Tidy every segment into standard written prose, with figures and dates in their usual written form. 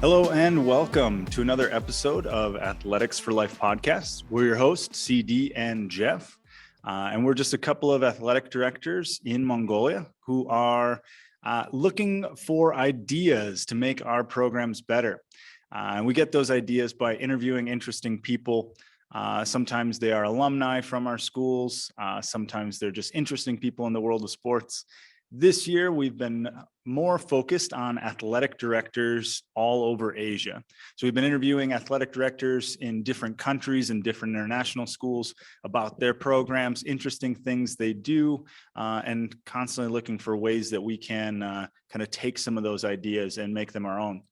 Hello and welcome to another episode of Athletics for Life podcast. We're your hosts, CD and Jeff, and we're just a couple of athletic directors in Mongolia who are looking for ideas to make our programs better. And we get those ideas by interviewing interesting people. Sometimes they are alumni from our schools. Sometimes they're just interesting people in the world of sports. This year, we've been more focused on athletic directors all over Asia. So we've been interviewing athletic directors in different countries and different international schools about their programs, interesting things they do, and constantly looking for ways that we can kind of take some of those ideas and make them our own.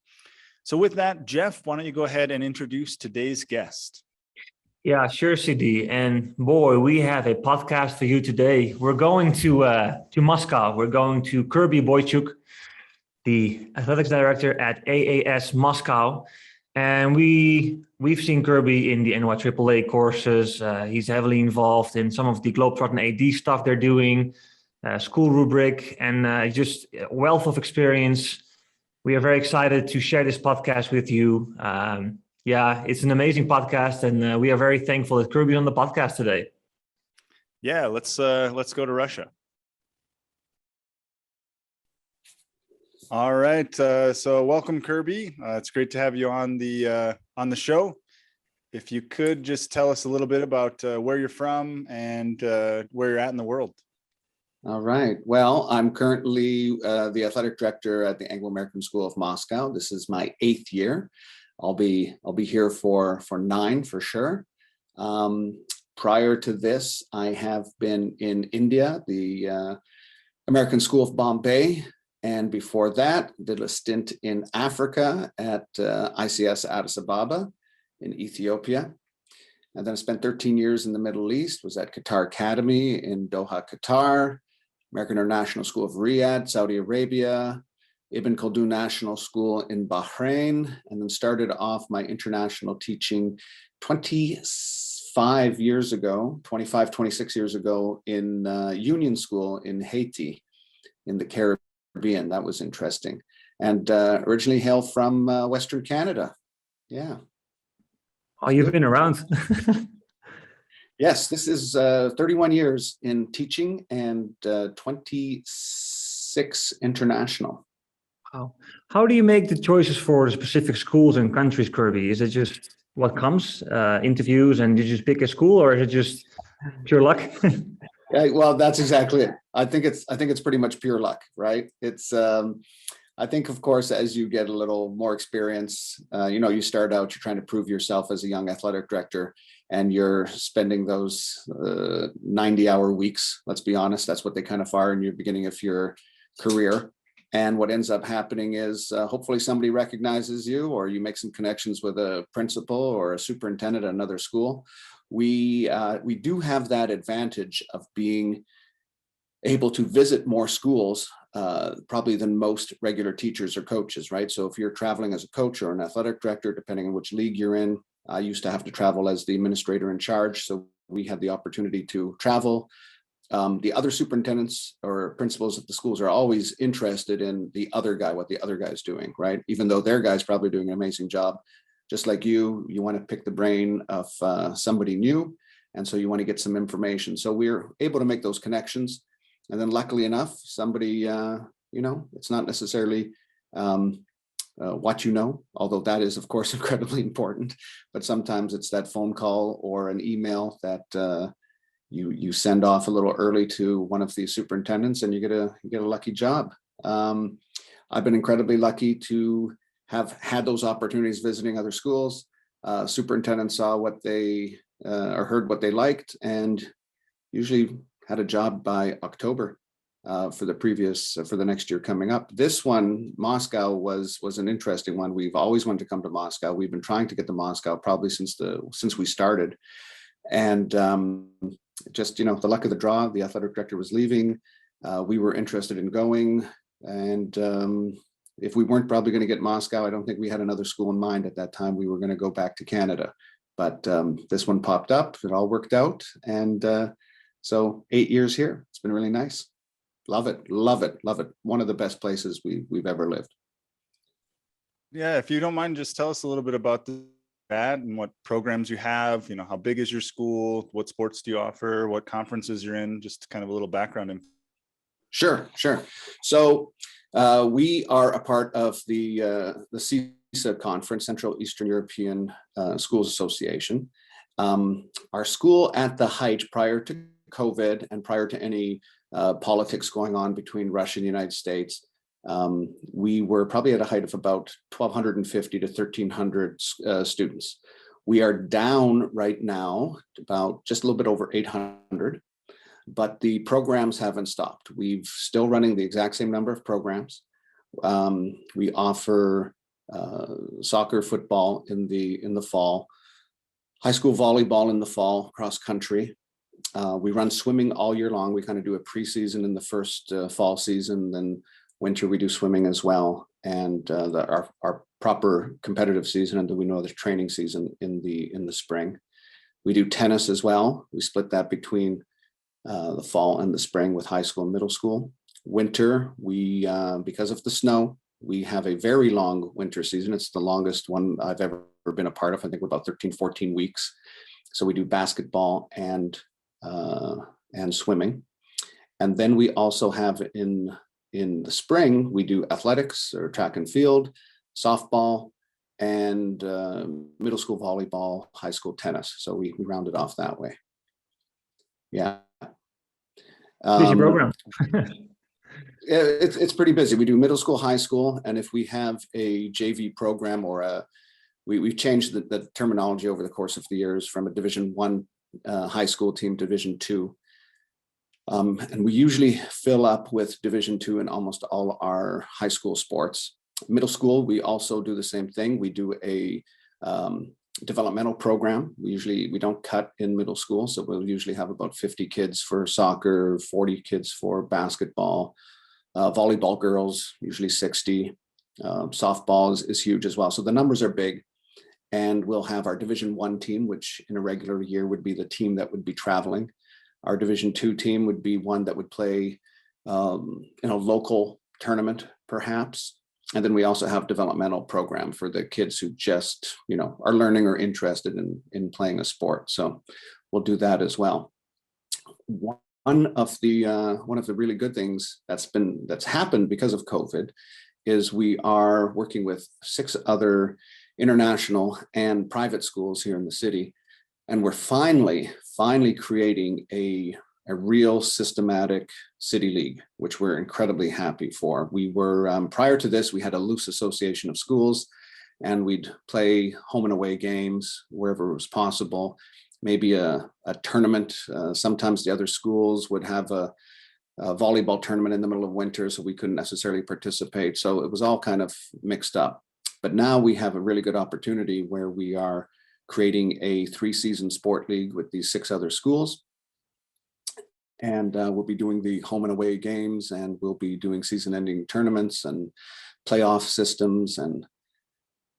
So with that, Jeff, why don't you go ahead and introduce today's guest? Yeah, sure, CD. And boy, we have a podcast for you today. We're going to Moscow. We're going to Kirby Boychuk, the athletics director at AAS Moscow. And we've seen Kirby in the NYAAA courses. He's heavily involved in some of the Globetrotter AD stuff they're doing, school rubric, and just a wealth of experience. We are very excited to share this podcast with you. Yeah, it's an amazing podcast, and we are very thankful that Kirby's on the podcast today. Yeah, let's go to Russia. All right, so welcome, Kirby. It's great to have you on the show. If you could just tell us a little bit about where you're from and where you're at in the world. All right. Well, I'm currently the athletic director at the Anglo American School of Moscow. This is my 8th year. I'll be here for 9 for sure. Prior to this, I have been in India, the American School of Bombay, and before that, did a stint in Africa at ICS Addis Ababa in Ethiopia. And then I spent 13 years in the Middle East, was at Qatar Academy in Doha, Qatar, American International School of Riyadh, Saudi Arabia, Ibn Khaldun National School in Bahrain, and then started off my international teaching 26 years ago in Union School in Haiti, in the Caribbean. That was interesting. And originally hail from Western Canada. Yeah. Oh, you've been around. Yes, this is 31 years in teaching and 26 international. Wow. How do you make the choices for specific schools and countries, Kirby? Is it just what comes, interviews, and you just pick a school, or is it just pure luck? Yeah, well, that's exactly it. I think it's pretty much pure luck, right? It's I think, of course, as you get a little more experience, you start out, you're trying to prove yourself as a young athletic director, and you're spending those 90-hour weeks. Let's be honest, that's what they kind of are in your beginning of your career. And what ends up happening is hopefully somebody recognizes you, or you make some connections with a principal or a superintendent at another school. We do have that advantage of being able to visit more schools probably than most regular teachers or coaches, right? So if you're traveling as a coach or an athletic director, depending on which league you're in, I used to have to travel as the administrator in charge. So we had the opportunity to travel. The other superintendents or principals at the schools are always interested in the other guy, what the other guy's doing, right? Even though their guy's probably doing an amazing job. Just like you want to pick the brain of somebody new. And so you want to get some information. So we're able to make those connections. And then luckily enough, somebody, it's not necessarily what you know, although that is, of course, incredibly important. But sometimes it's that phone call or an email that you send off a little early to one of the superintendents, and you get a lucky job. I've been incredibly lucky to have had those opportunities visiting other schools. Superintendents saw what they or heard what they liked, and usually had a job by October for the next year coming up. This one, Moscow, was an interesting one. We've always wanted to come to Moscow. We've been trying to get to Moscow probably since we started, and just the luck of the draw. The athletic director was leaving. We were interested in going, and if we weren't probably going to get Moscow, I don't think we had another school in mind at that time. We were going to go back to Canada, but this one popped up. It all worked out, and so 8 years here. It's been really nice. Love it, love it, love it. One of the best places we've ever lived. Yeah, if you don't mind, just tell us a little bit about that and what programs you have. How big is your school? What sports do you offer? What conferences you're in? Just kind of a little background info. Sure. So we are a part of the CISA conference, Central Eastern European Schools Association. Our school at the height prior to COVID and prior to any politics going on between Russia and the United States, we were probably at a height of about 1,250 to 1,300 students. We are down right now to about just a little bit over 800. But the programs haven't stopped. We've still running the exact same number of programs. We offer soccer, football in the fall, high school volleyball in the fall, cross country. We run swimming all year long. We kind of do a preseason in the first fall season, then winter we do swimming as well, and our proper competitive season, and then we know the training season in the spring. We do tennis as well. We split that between the fall and the spring with high school and middle school. Winter, we because of the snow, we have a very long winter season. It's the longest one I've ever been a part of. I think we're about 13, 14 weeks. So we do basketball and swimming. And then we also have in the spring, we do athletics or track and field, softball, and middle school volleyball, high school tennis. So we round it off that way. Yeah. Busy program. It's pretty busy. We do middle school, high school, and if we have a JV program or we've changed the terminology over the course of the years from a Division I high school team to Division II. And we usually fill up with Division II in almost all our high school sports. Middle school, we also do the same thing. We do a developmental program. We don't cut in middle school, so we'll usually have about 50 kids for soccer, 40 kids for basketball, volleyball girls, usually 60. Softball is huge as well. So the numbers are big, and we'll have our Division I team, which in a regular year would be the team that would be traveling. Our Division II team would be one that would play in a local tournament, perhaps. And then we also have developmental program for the kids who just, are learning or interested in playing a sport. So we'll do that as well. One of the really good things that's happened because of COVID is we are working with 6 other international and private schools here in the city. And we're finally creating a real systematic city league, which we're incredibly happy for. We were, prior to this, we had a loose association of schools, and we'd play home and away games wherever it was possible, maybe a tournament. Sometimes the other schools would have a volleyball tournament in the middle of winter, so we couldn't necessarily participate. So it was all kind of mixed up. But now we have a really good opportunity where we are creating a 3-season sport league with these 6 other schools. And we'll be doing the home and away games, and we'll be doing season-ending tournaments and playoff systems. And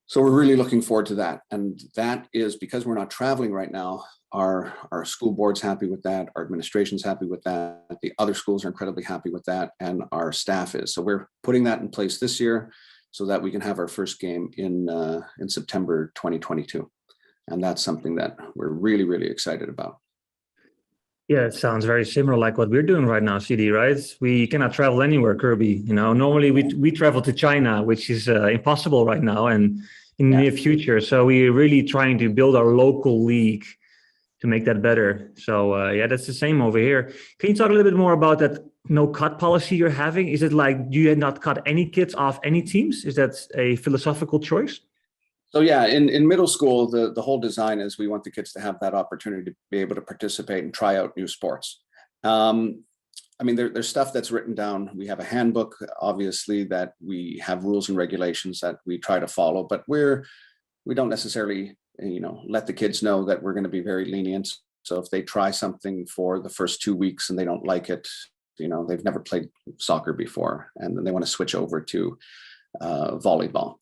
so we're really looking forward to that. And that is because we're not traveling right now. Our school board's happy with that. Our administration's happy with that. The other schools are incredibly happy with that, and our staff is. So we're putting that in place this year so that we can have our first game in September 2022. And that's something that we're really, really excited about. Yeah, it sounds very similar like what we're doing right now, CD, right? We cannot travel anywhere, Kirby. Normally we travel to China, which is impossible right now and in the near future. So we're really trying to build our local league to make that better. So that's the same over here. Can you talk a little bit more about that no cut policy you're having? Is it like you had not cut any kids off any teams? Is that a philosophical choice? So yeah, in middle school, the whole design is we want the kids to have that opportunity to be able to participate and try out new sports. There's stuff that's written down. We have a handbook, obviously, that we have rules and regulations that we try to follow, but we don't necessarily, let the kids know that we're going to be very lenient. So if they try something for the first 2 weeks and they don't like it, they've never played soccer before, and then they want to switch over to volleyball.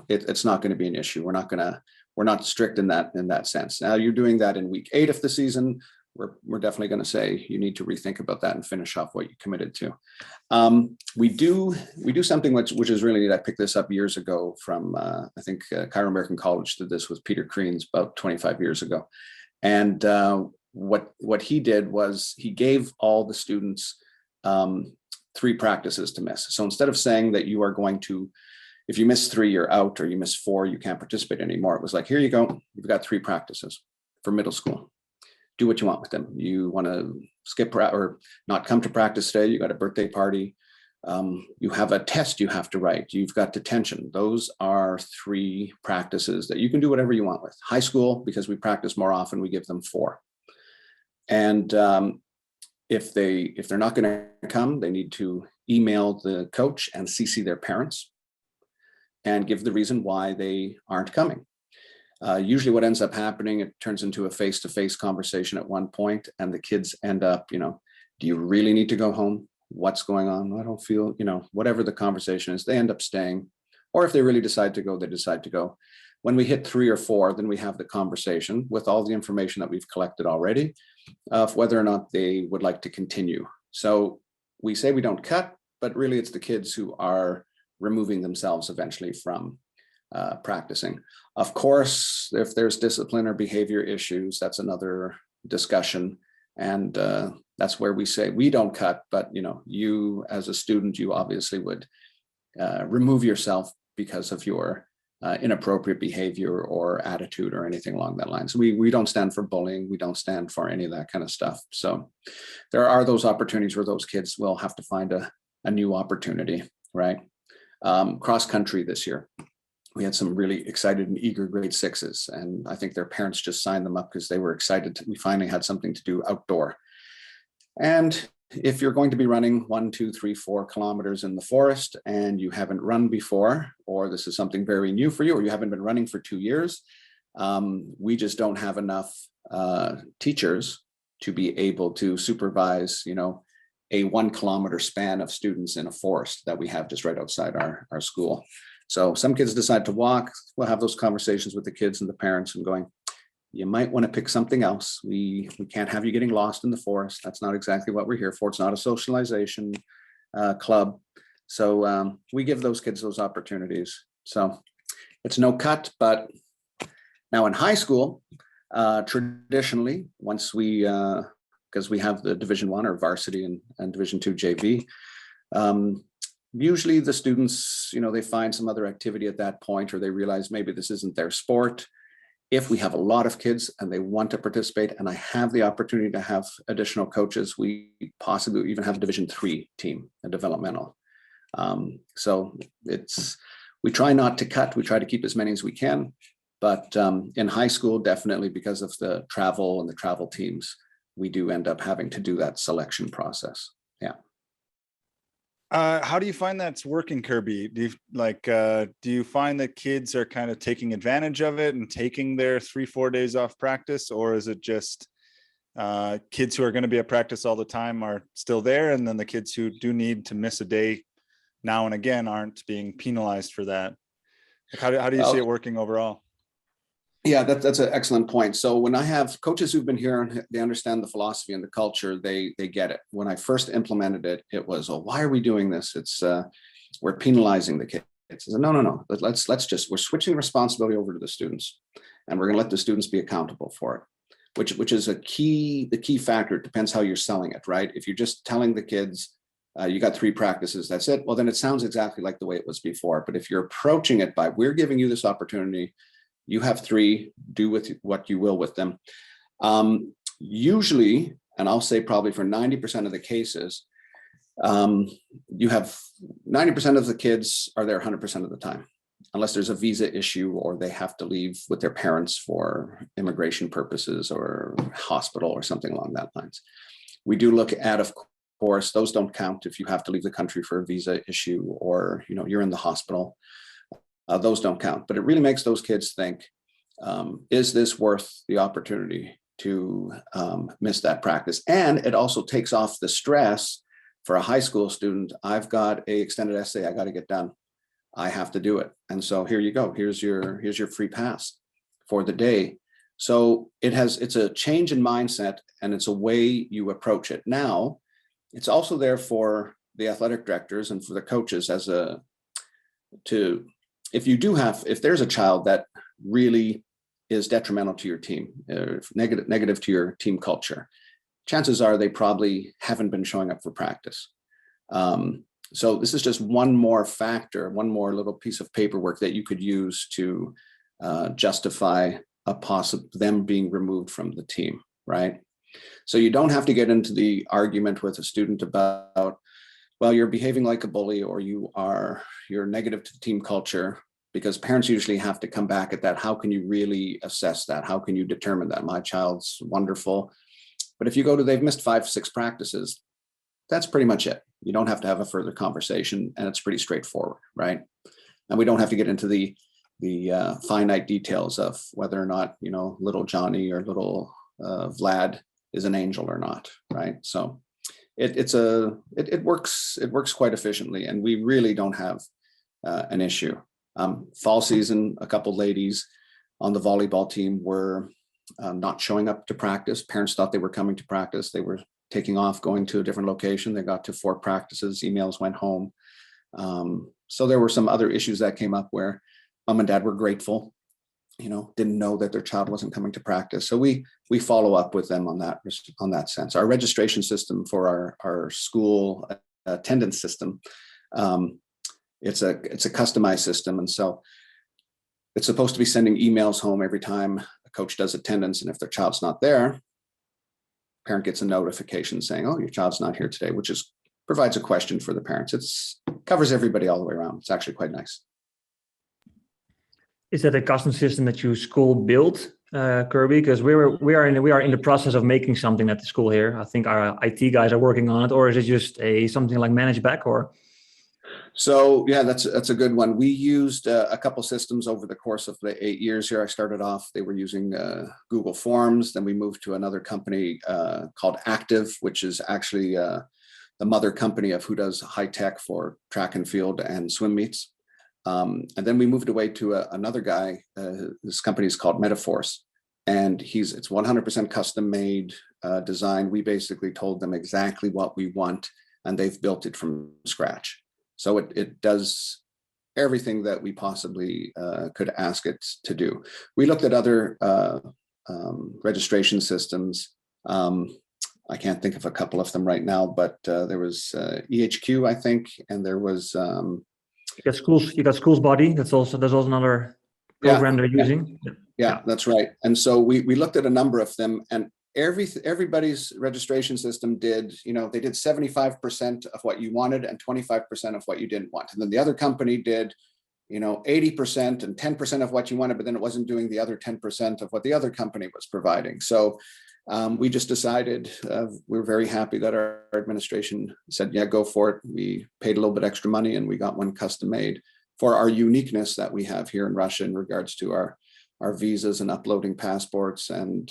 It's not going to be an issue. We're not strict in that sense. Now you're doing that in week 8 of the season. we're definitely going to say you need to rethink about that and finish off what you committed to. We do something which is really neat. I picked this up years ago from I think Cairo American College did this with Peter Creans about 25 years ago, and what he did was he gave all the students 3 practices to miss. So instead of saying that you are going to, if you miss 3, you're out, or you miss 4, you can't participate anymore. It was like, here you go. You've got 3 practices for middle school. Do what you want with them. You want to skip or not come to practice today. You got a birthday party. You have a test you have to write. You've got detention. Those are 3 practices that you can do whatever you want with. High school, because we practice more often, we give them 4. And if they're not going to come, they need to email the coach and CC their parents and give the reason why they aren't coming. Usually what ends up happening, it turns into a face-to-face conversation at one point, and the kids end up, do you really need to go home? What's going on? I don't feel, whatever the conversation is, they end up staying. Or if they really decide to go, they decide to go. When we hit 3 or 4, then we have the conversation with all the information that we've collected already of whether or not they would like to continue. So we say we don't cut, but really it's the kids who are removing themselves eventually from practicing. Of course, if there's discipline or behavior issues, that's another discussion. And that's where we say we don't cut, but you as a student, you obviously would remove yourself because of your inappropriate behavior or attitude or anything along that line. So we don't stand for bullying. We don't stand for any of that kind of stuff. So there are those opportunities where those kids will have to find a new opportunity, right? Cross country this year, we had some really excited and eager grade 6s, and I think their parents just signed them up because they were excited. We finally had something to do outdoor. And if you're going to be running 1, 2, 3, 4 kilometers in the forest and you haven't run before, or this is something very new for you, or you haven't been running for 2 years, we just don't have enough teachers to be able to supervise, a 1 kilometer span of students in a forest that we have just right outside our school. So some kids decide to walk. We'll have those conversations with the kids and the parents and going, you might want to pick something else. We can't have you getting lost in the forest. That's not exactly what we're here for. It's not a socialization club. So we give those kids those opportunities. So it's no cut, but now in high school, traditionally, once we, because we have the Division I or varsity and Division II JV, usually the students, they find some other activity at that point, or they realize maybe this isn't their sport. If we have a lot of kids and they want to participate, and I have the opportunity to have additional coaches, we possibly even have a Division III team, a developmental. So we try not to cut, we try to keep as many as we can, but in high school, definitely because of the travel and the travel teams, we do end up having to do that selection process. Yeah. How do you find that's working, Kirby? Do you find that kids are kind of taking advantage of it and taking their 3-4 days off practice, or is it just kids who are going to be at practice all the time are still there, and then the kids who do need to miss a day now and again aren't being penalized for that? How do you see it working overall? Yeah, that's an excellent point. So when I have coaches who've been here and they understand the philosophy and the culture, they get it. When I first implemented it, it was, why are we doing this? It's we're penalizing the kids. I said, no. We're switching responsibility over to the students, and we're going to let the students be accountable for it, which is the key factor. It depends how you're selling it, right? If you're just telling the kids, you got 3 practices, that's it. Well, then it sounds exactly like the way it was before. But if you're approaching it by, we're giving you this opportunity, you have 3, do with what you will with them. Usually, and I'll say probably for 90% of the cases, you have 90% of the kids are there 100% of the time, unless there's a visa issue or they have to leave with their parents for immigration purposes or hospital or something along that lines. We do look at, of course, those don't count if you have to leave the country for a visa issue or you're in the hospital. Those don't count, but it really makes those kids think, is this worth the opportunity to miss that practice? And it also takes off the stress for a high school student. I've got a extended essay I got to get done. I have to do it. And so here you go. Here's your free pass for the day. So it's a change in mindset, and it's a way you approach it. Now, it's also there for the athletic directors and for the coaches if there's a child that really is detrimental to your team, negative to your team culture, chances are they probably haven't been showing up for practice. So this is just one more factor, one more little piece of paperwork that you could use to justify them being removed from the team, right? So you don't have to get into the argument with a student about, well, you're behaving like a bully, or you're negative to the team culture, because parents usually have to come back at that. How can you really assess that? How can you determine that? My child's wonderful. But if you they've missed 5-6 practices, that's pretty much it. You don't have to have a further conversation, and it's pretty straightforward, right? And we don't have to get into the finite details of whether or not, little Johnny or little Vlad is an angel or not, right? So it works quite efficiently, and we really don't have an issue. Fall season, a couple ladies on the volleyball team were not showing up to practice. Parents thought they were coming to practice. They were taking off, going to a different location. They got to 4 practices, emails went home. So there were some other issues that came up where mom and dad were grateful, didn't know that their child wasn't coming to practice. So we follow up with them on that sense. Our registration system for our school attendance system, it's a customized system. And so it's supposed to be sending emails home every time a coach does attendance. And if their child's not there, parent gets a notification saying, oh, your child's not here today, which provides a question for the parents. Covers everybody all the way around. It's actually quite nice. Is that a custom system that your school built, Kirby? Because we are in the process of making something at the school here. I think our IT guys are working on it, or is it just something like managed back? Or so yeah, that's a good one. We used a couple systems over the course of the 8 years here. I started off, they were using Google Forms. Then we moved to another company called Active, which is actually the mother company of who does high tech for track and field and swim meets. And then we moved away to another guy. This company is called Metaforce, and it's 100% custom made design. We basically told them exactly what we want, and they've built it from scratch. So it does everything that we possibly could ask it to do. We looked at other registration systems. I can't think of a couple of them right now, but there was EHQ, I think, and there was. You got schools body. There's also another program they're using. Yeah, that's right. And so we looked at a number of them, and everybody's registration system did, they did 75% of what you wanted and 25% of what you didn't want. And then the other company did, 80% and 10% of what you wanted, but then it wasn't doing the other 10% of what the other company was providing. So we just decided we're very happy that our administration said, yeah, go for it. We paid a little bit extra money, and we got one custom made for our uniqueness that we have here in Russia in regards to our visas and uploading passports and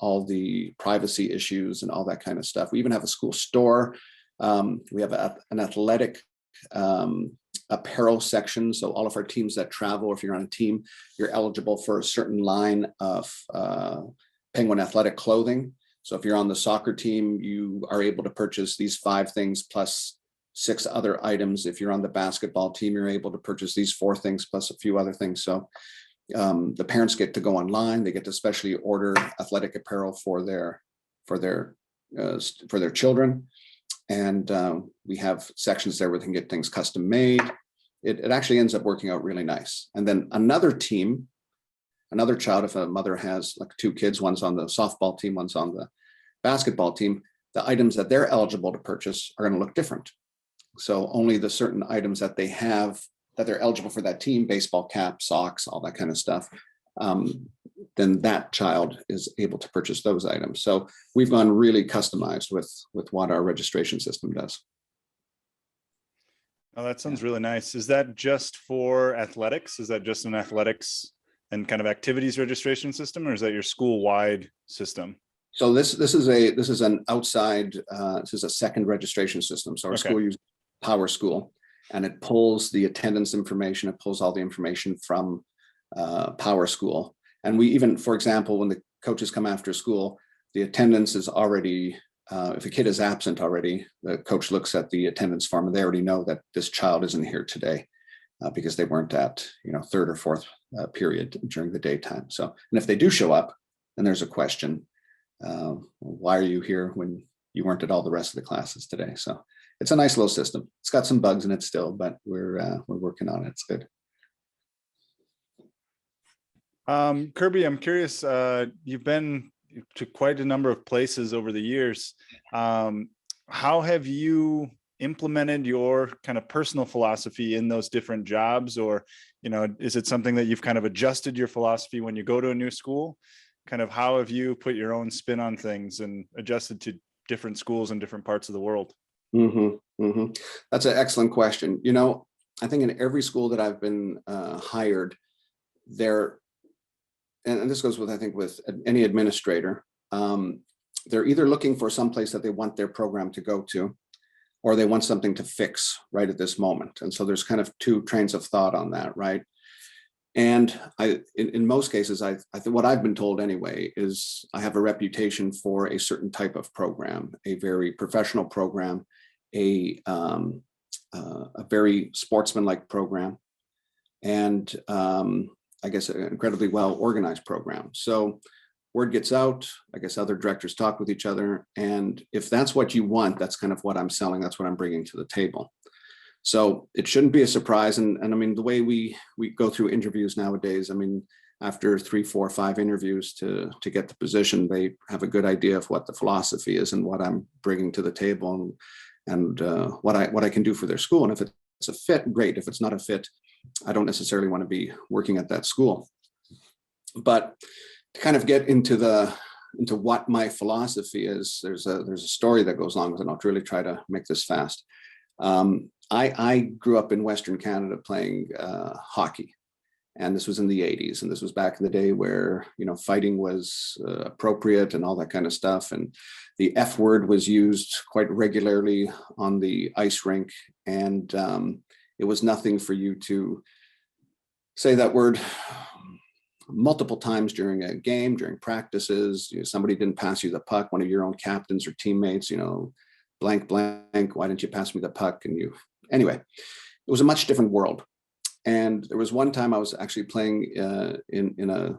all the privacy issues and all that kind of stuff. We even have a school store. We have an athletic apparel section. So all of our teams that travel, if you're on a team, you're eligible for a certain line of Penguin athletic clothing. So if you're on the soccer team, you are able to purchase these 5 things plus 6 other items. If you're on the basketball team, you're able to purchase these 4 things plus a few other things. So the parents get to go online. They get to specially order athletic apparel for their children, and we have sections there where they can get things custom made. It actually ends up working out really nice. And then another child, if a mother has like 2 kids, one's on the softball team, one's on the basketball team, the items that they're eligible to purchase are going to look different. So only the certain items that they have that they're eligible for that team, baseball cap, socks, all that kind of stuff, then that child is able to purchase those items. So we've gone really customized with what our registration system does. Oh, that sounds really nice. Is that just for athletics? Is that just an athletics and kind of activities registration system, or is that your school-wide system? So this is an outside. This is a second registration system. So our school uses Power School, and it pulls the attendance information. It pulls all the information from Power School. And we even, for example, when coaches come after school, the attendance is already, if a kid is absent already, the coach looks at the attendance form and they already know that this child isn't here today because they weren't at, third or fourth period during the daytime. So, and if they do show up, then there's a question, why are you here when you weren't at all the rest of the classes today? So it's a nice little system. It's got some bugs in it still, but we're working on it. It's good. Kirby, I'm curious, you've been to quite a number of places over the years. How have you implemented your kind of personal philosophy in those different jobs? Or, is it something that you've kind of adjusted your philosophy when you go to a new school? Kind of how have you put your own spin on things and adjusted to different schools in different parts of the world? That's an excellent question. I think in every school that I've been hired, there, and this goes with, I think, with any administrator, they're either looking for some place that they want their program to go to, or they want something to fix right at this moment. And so there's kind of two trains of thought on that, right? And in most cases, I think what I've been told anyway is I have a reputation for a certain type of program, a very professional program, a very sportsman-like program, and I guess an incredibly well organized program. So word gets out, I guess other directors talk with each other. And if that's what you want, that's kind of what I'm selling. That's what I'm bringing to the table. So it shouldn't be a surprise. And I mean, the way we go through interviews nowadays, I mean, after 3, 4, 5 interviews to get the position, they have a good idea of what the philosophy is and what I'm bringing to the table and what I can do for their school. And if it's a fit, great. If it's not a fit, I don't necessarily want to be working at that school. But to kind of get into what my philosophy is, there's a story that goes along with it. I'll really try to make this fast. I grew up in Western Canada playing hockey, and this was in the 80s, and this was back in the day where fighting was appropriate and all that kind of stuff, and the F word was used quite regularly on the ice rink, and it was nothing for you to say that word multiple times during a game, during practices. Somebody didn't pass you the puck, one of your own captains or teammates, blank, blank, why didn't you pass me the puck? And anyway, it was a much different world. And there was one time I was actually playing in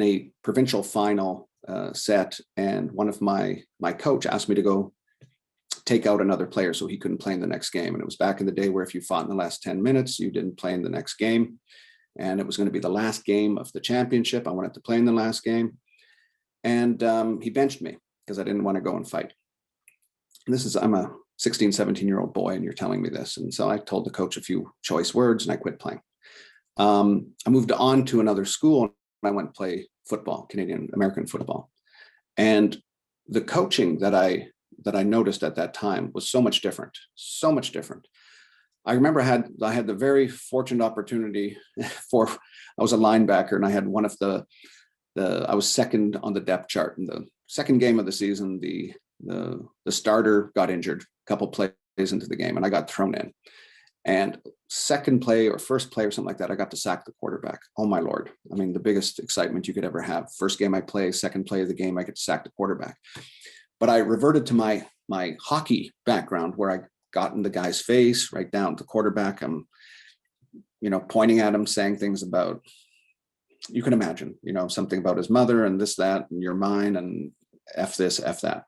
a provincial final set, and one of my coach asked me to go take out another player so he couldn't play in the next game. And it was back in the day where if you fought in the last 10 minutes, you didn't play in the next game. And it was going to be the last game of the championship. I wanted to play in the last game. And he benched me because I didn't want to go and fight. And I'm a 16, 17-year-old boy, and you're telling me this. And so I told the coach a few choice words and I quit playing. I moved on to another school and I went to play football, Canadian American football. And the coaching that I noticed at that time was so much different, so much different. I remember I had the very fortunate opportunity I was a linebacker, and I had one of I was second on the depth chart. In the second game of the season, the starter got injured a couple plays into the game, and I got thrown in. And second play or first play or something like that, I got to sack the quarterback. Oh my Lord. I mean, the biggest excitement you could ever have. First game I play, second play of the game, I get to sack the quarterback. But I reverted to my hockey background where I got in the guy's face, right down to the quarterback. I'm, pointing at him, saying things about, you can imagine, something about his mother and this, that, and you're mine, and F this, F that.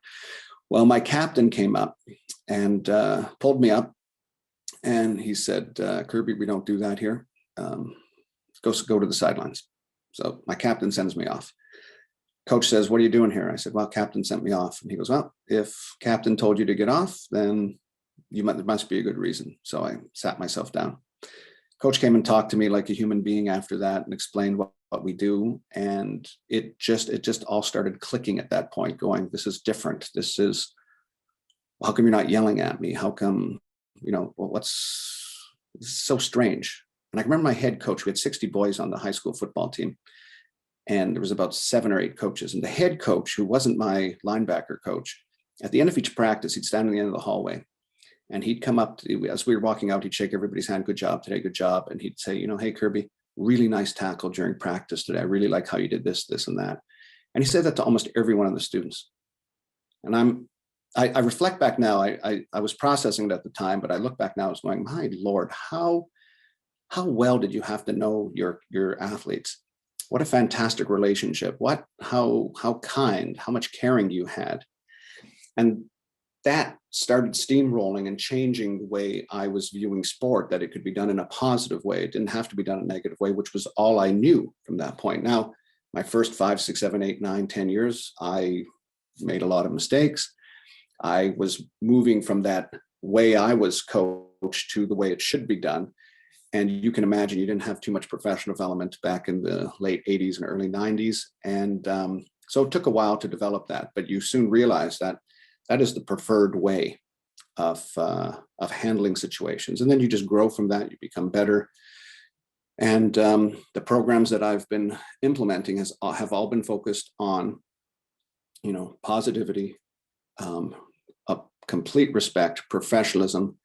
Well, my captain came up and pulled me up, and he said, Kirby, we don't do that here. Go to the sidelines. So my captain sends me off. Coach says, what are you doing here? I said, well, captain sent me off. And he goes, well, if captain told you to get off, then there must be a good reason. So I sat myself down. Coach came and talked to me like a human being after that and explained what we do. And it just all started clicking at that point, going, this is different. How come you're not yelling at me? How come, what's so strange? And I remember my head coach, we had 60 boys on the high school football team. And there was about 7 or 8 coaches. And the head coach, who wasn't my linebacker coach, at the end of each practice, he'd stand at the end of the hallway. And he'd come up as we were walking out, he'd shake everybody's hand. Good job today, good job. And he'd say, hey, Kirby, really nice tackle during practice today. I really like how you did this, this, and that. And he said that to almost every one of the students. And I reflect back now, I was processing it at the time, but I look back now, I was going, my Lord, how well did you have to know your athletes? What a fantastic relationship. How kind, how much caring you had. And that started steamrolling and changing the way I was viewing sport, that it could be done in a positive way. It didn't have to be done in a negative way, which was all I knew from that point. Now, my first 5, 6, 7, 8, 9, 10 years, I made a lot of mistakes. I was moving from that way I was coached to the way it should be done. And you can imagine you didn't have too much professional development back in the late 80s and early 90s. And so it took a while to develop that, but you soon realize that that is the preferred way of handling situations. And then you just grow from that, you become better. And the programs that I've been implementing have all been focused on, positivity, a complete respect, professionalism,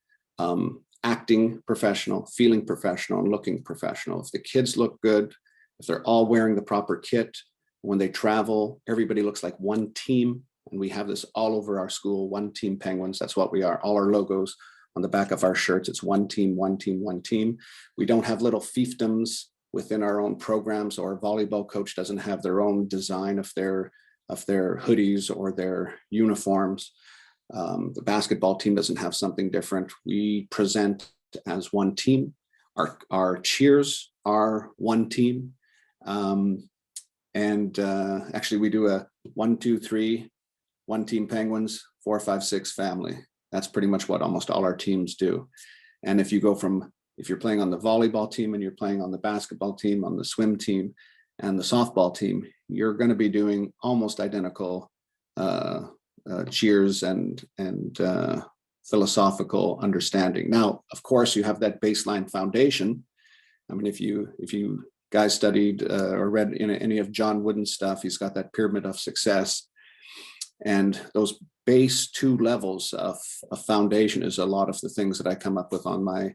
acting professional, feeling professional, and looking professional. If the kids look good, if they're all wearing the proper kit, when they travel, everybody looks like one team. And we have this all over our school, one team Penguins. That's what we are. All our logos on the back of our shirts, it's one team, one team, one team. We don't have little fiefdoms within our own programs, or a volleyball coach doesn't have their own design of their hoodies or their uniforms. The basketball team doesn't have something different. We present as one team. Our cheers are one team. Actually, we do a 1, 2, 3, one team Penguins, 4, 5, 6 family. That's pretty much what almost all our teams do. And if you're playing on the volleyball team and you're playing on the basketball team, on the swim team, and the softball team, you're going to be doing almost identical cheers and philosophical understanding. Now, of course, you have that baseline foundation. I mean, if you guys studied or read any of John Wooden's stuff, he's got that pyramid of success. And those base 2 levels of foundation is a lot of the things that I come up with on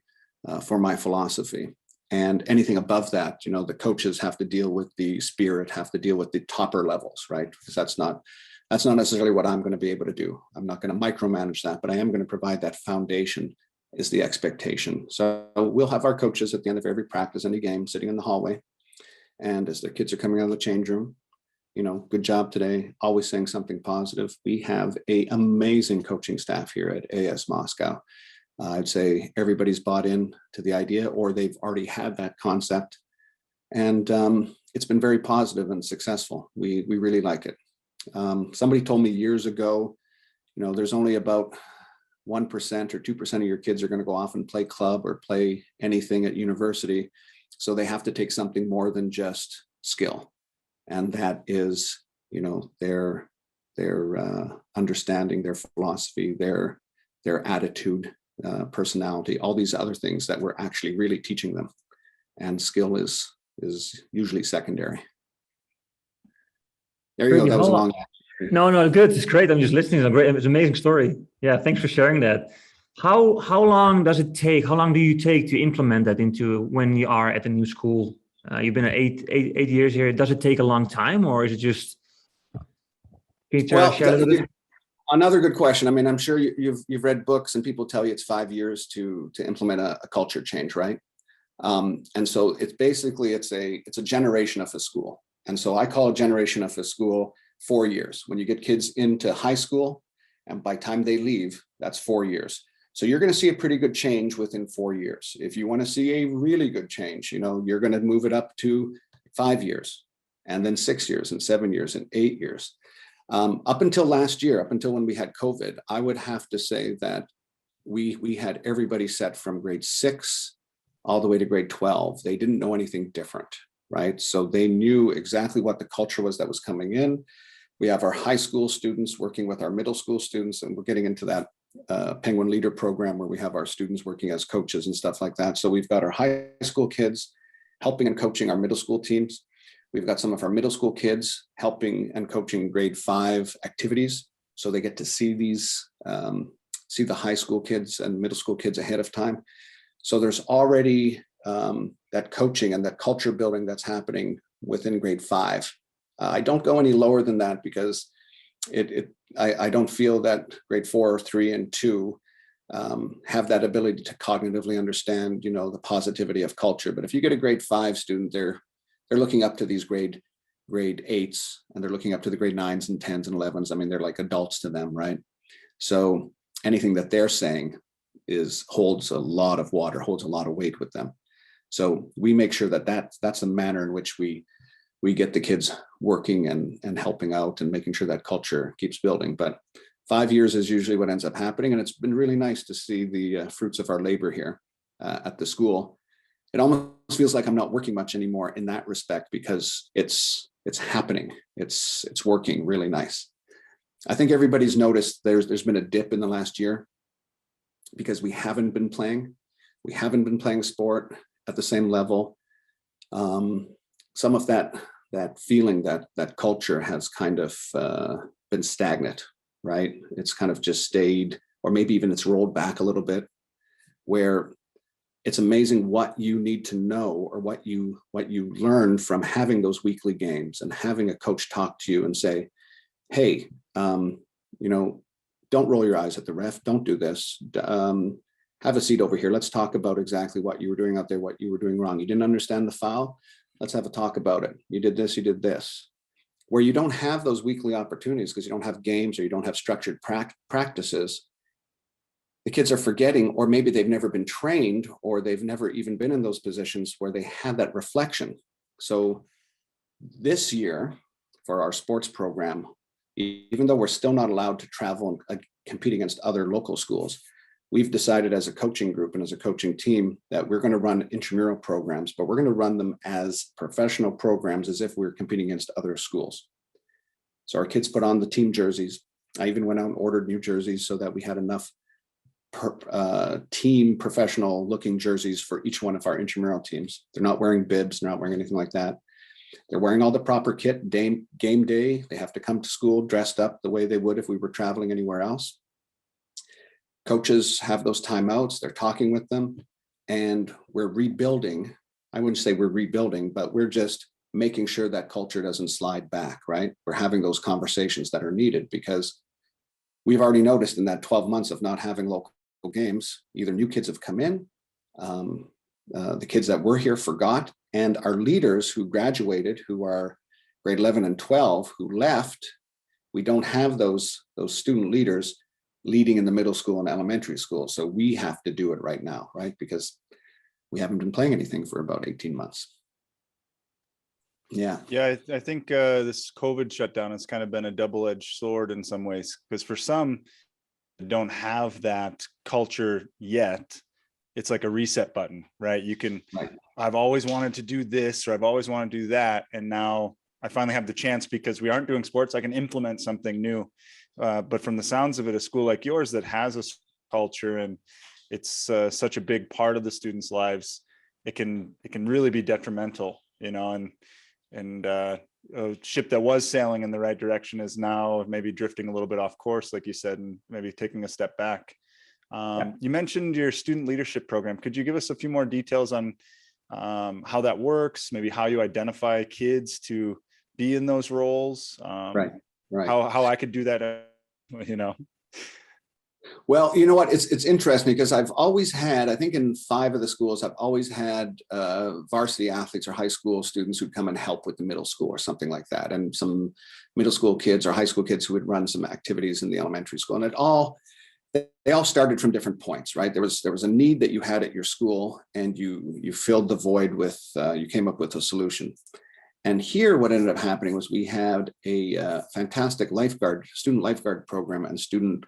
for my philosophy. And anything above that, the coaches have to deal with the spirit, have to deal with the topper levels, right? Because that's not necessarily what I'm going to be able to do. I'm not going to micromanage that, but I am going to provide that foundation is the expectation. So we'll have our coaches at the end of every practice, any game, sitting in the hallway. And as the kids are coming out of the change room, good job today, always saying something positive. We have an amazing coaching staff here at AAS Moscow. I'd say everybody's bought in to the idea, or they've already had that concept. And it's been very positive and successful. We really like it. Somebody told me years ago, there's only about 1% or 2% of your kids are going to go off and play club or play anything at university. So they have to take something more than just skill. And that is, their understanding, their philosophy, their attitude, personality, all these other things that we're actually really teaching them. And skill is usually secondary. There you go. That was a long. No, good. It's great. I'm just listening. It's an amazing story. Yeah, thanks for sharing that. How long does it take? How long do you take to implement that into when you are at a new school? You've been at eight years here. Does it take a long time, or is it just? Can you share a little bit? Another good question. I mean, I'm sure you've read books and people tell you it's 5 years to implement a culture change, right? And so it's basically it's a generation of a school. And so I call a generation of a school 4 years. When you get kids into high school, and by the time they leave, that's 4 years. So you're going to see a pretty good change within 4 years. If you want to see a really good change, you're going to move it up to 5 years, and then 6 years, and 7 years, and 8 years. Up until last year, up until when we had COVID, I would have to say that we had everybody set from grade 6 all the way to grade 12. They didn't know anything different, right? So they knew exactly what the culture was that was coming in. We have our high school students working with our middle school students, and we're getting into that Penguin Leader program where we have our students working as coaches and stuff like that. So we've got our high school kids helping and coaching our middle school teams. We've got some of our middle school kids helping and coaching grade 5 activities. So they get to see see the high school kids and middle school kids ahead of time. So there's already that coaching and that culture building that's happening within grade 5 I don't go any lower than that because I don't feel that grade 4, 3, and 2 have that ability to cognitively understand, the positivity of culture. But if you get a grade 5 student, they're looking up to these grade 8s, and they're looking up to the grade 9s and 10s and 11s. I mean, they're like adults to them, right? So anything that they're saying holds a lot of water, holds a lot of weight with them. So we make sure that that's the manner in which we get the kids working and helping out and making sure that culture keeps building. But 5 years is usually what ends up happening. And it's been really nice to see the fruits of our labor here at the school. It almost feels like I'm not working much anymore in that respect, because it's happening. It's working really nice. I think everybody's noticed there's been a dip in the last year because we haven't been playing. We haven't been playing sport at the same level. Some of that feeling, that culture has kind of been stagnant, right? It's kind of just stayed, or maybe even it's rolled back a little bit, where it's amazing what you need to know, or what you learn from having those weekly games and having a coach talk to you and say, hey, don't roll your eyes at the ref. Don't do this. Have a seat over here. Let's talk about exactly what you were doing out there, what you were doing wrong. You didn't understand the foul. Let's have a talk about it. You did this, you did this. Where you don't have those weekly opportunities because you don't have games or you don't have structured practices, the kids are forgetting, or maybe they've never been trained, or they've never even been in those positions where they had that reflection. So this year for our sports program, even though we're still not allowed to travel and compete against other local schools, we've decided as a coaching group and as a coaching team that we're going to run intramural programs, but we're going to run them as professional programs, as if we're competing against other schools. So our kids put on the team jerseys. I even went out and ordered new jerseys so that we had enough team professional looking jerseys for each one of our intramural teams. They're not wearing bibs, they're not wearing anything like that. They're wearing all the proper kit. Game day, they have to come to school dressed up the way they would if we were traveling anywhere else. Coaches have those timeouts. They're talking with them, and we're rebuilding. I wouldn't say we're rebuilding, but we're just making sure that culture doesn't slide back, right? We're having those conversations that are needed, because we've already noticed in that 12 months of not having local games, either new kids have come in, the kids that were here forgot, and our leaders who graduated, who are grade 11 and 12, who left, we don't have those student leaders leading in the middle school and elementary school. So we have to do it right now, right? Because we haven't been playing anything for about 18 months. Yeah. Yeah, I think this COVID shutdown has kind of been a double-edged sword in some ways, because for some don't have that culture yet. It's like a reset button, right? Right. I've always wanted to do this, or I've always wanted to do that, and now I finally have the chance because we aren't doing sports. I can implement something new. But from the sounds of it, a school like yours that has a culture and it's such a big part of the students' lives, it can really be detrimental, and a ship that was sailing in the right direction is now maybe drifting a little bit off course, like you said, and maybe taking a step back. Yeah. You mentioned your student leadership program. Could you give us a few more details on how that works, maybe how you identify kids to be in those roles? Right. How I could do that, Well, you know what, it's interesting because I've always had, I think in 5 of the schools, I've always had varsity athletes or high school students who'd come and help with the middle school or something like that, and some middle school kids or high school kids who would run some activities in the elementary school. And they all started from different points, right? There was a need that you had at your school, and you filled the void with, you came up with a solution. And here, what ended up happening was we had a fantastic student lifeguard program and student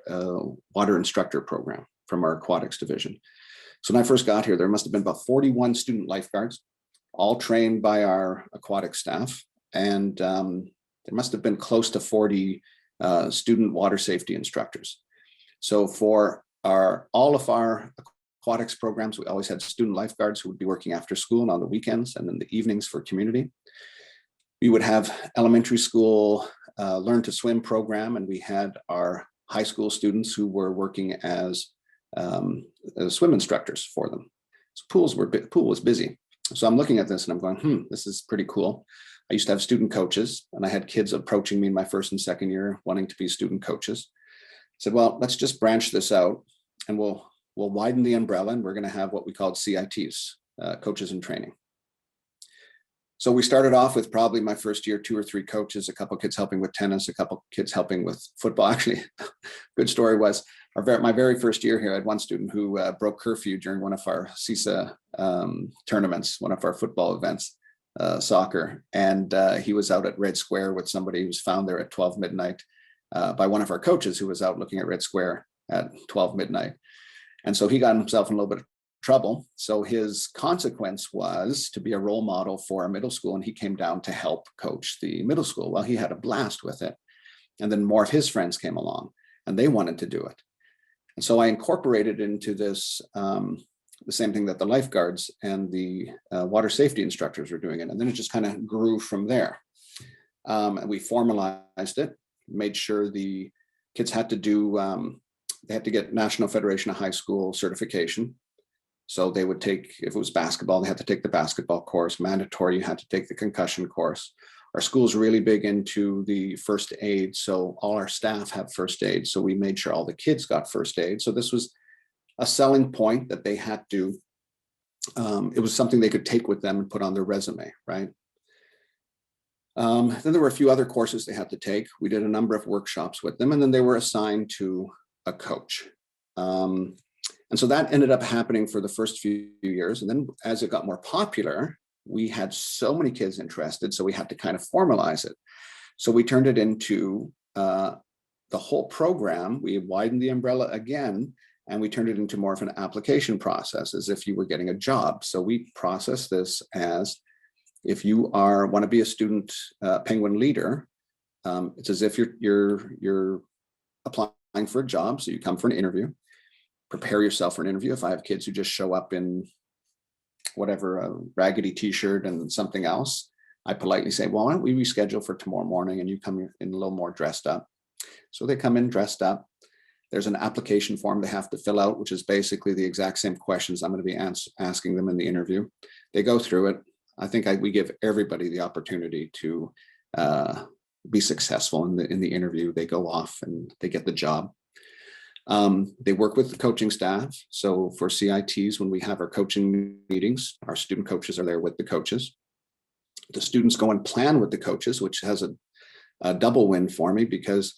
water instructor program from our aquatics division. So when I first got here, there must have been about 41 student lifeguards, all trained by our aquatic staff. And there must have been close to 40 student water safety instructors. So for all of our aquatics programs, we always had student lifeguards who would be working after school and on the weekends and in the evenings for community. We would have elementary school learn to swim program, and we had our high school students who were working as swim instructors for them. So pool was busy. So I'm looking at this and I'm going, this is pretty cool. I used to have student coaches, and I had kids approaching me in my first and second year wanting to be student coaches. I said, well, let's just branch this out, and we'll widen the umbrella, and we're going to have what we called CITs, coaches in training. So we started off with probably my first year, 2 or 3 coaches, a couple of kids helping with tennis, a couple of kids helping with football. Actually, good story was my very first year here, I had one student who broke curfew during one of our CISA tournaments, one of our football events, soccer. And he was out at Red Square with somebody who was found there at 12 midnight by one of our coaches who was out looking at Red Square at 12 midnight. And so he got himself in a little bit of trouble. So his consequence was to be a role model for a middle school. And he came down to help coach the middle school. Well, he had a blast with it. And then more of his friends came along and they wanted to do it. And so I incorporated into this, the same thing that the lifeguards and the water safety instructors were doing it. And then it just kind of grew from there. And we formalized it, made sure the kids had to do, they had to get National Federation of High School certification. So they would take, if it was basketball, they had to take the basketball course. Mandatory, you had to take the concussion course. Our school's really big into the first aid. So all our staff have first aid. So we made sure all the kids got first aid. So this was a selling point that they had to, it was something they could take with them and put on their resume, right? Then there were a few other courses they had to take. We did a number of workshops with them, and then they were assigned to a coach. And so that ended up happening for the first few years. And then as it got more popular, we had so many kids interested, so we had to kind of formalize it. So we turned it into the whole program. We widened the umbrella again, and we turned it into more of an application process, as if you were getting a job. So we process this as if you want to be a student penguin leader, it's as if you're applying for a job. So you come for an interview. Prepare yourself for an interview. If I have kids who just show up in whatever, a raggedy t-shirt and something else, I politely say, well, why don't we reschedule for tomorrow morning and you come in a little more dressed up. So they come in dressed up. There's an application form they have to fill out, which is basically the exact same questions I'm going to be asking them in the interview. They go through it. I think we give everybody the opportunity to be successful in the interview. They go off and they get the job. They work with the coaching staff. So for CITs, when we have our coaching meetings, our student coaches are there with the coaches. The students go and plan with the coaches, which has a double win for me, because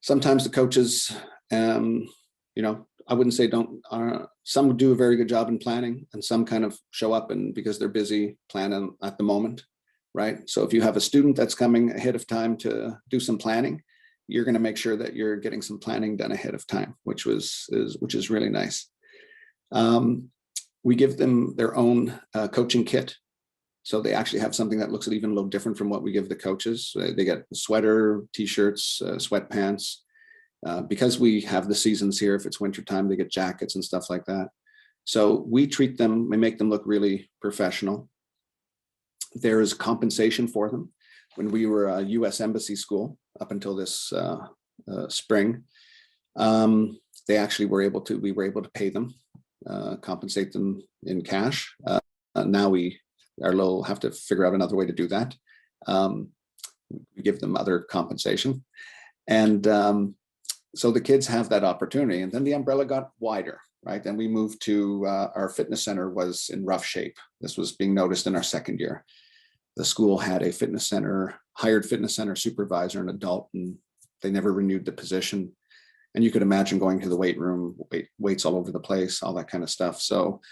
sometimes the coaches, I wouldn't say some do a very good job in planning, and some kind of show up and because they're busy planning at the moment, right? So if you have a student that's coming ahead of time to do some planning, you're going to make sure that you're getting some planning done ahead of time, which is really nice. We give them their own coaching kit. So they actually have something that looks even a little different from what we give the coaches. They get sweater, t-shirts, sweatpants. Because we have the seasons here, if it's wintertime, they get jackets and stuff like that. So we treat them, we make them look really professional. There is compensation for them. When we were a U.S. Embassy school up until this spring, we were able to pay them, compensate them in cash. Now we have to figure out another way to do that. We give them other compensation. And so the kids have that opportunity. And then the umbrella got wider, right? Then we moved to our fitness center was in rough shape. This was being noticed in our second year. The school had a hired fitness center supervisor, an adult, and they never renewed the position. And you could imagine going to the weight room, weights all over the place, all that kind of stuff. So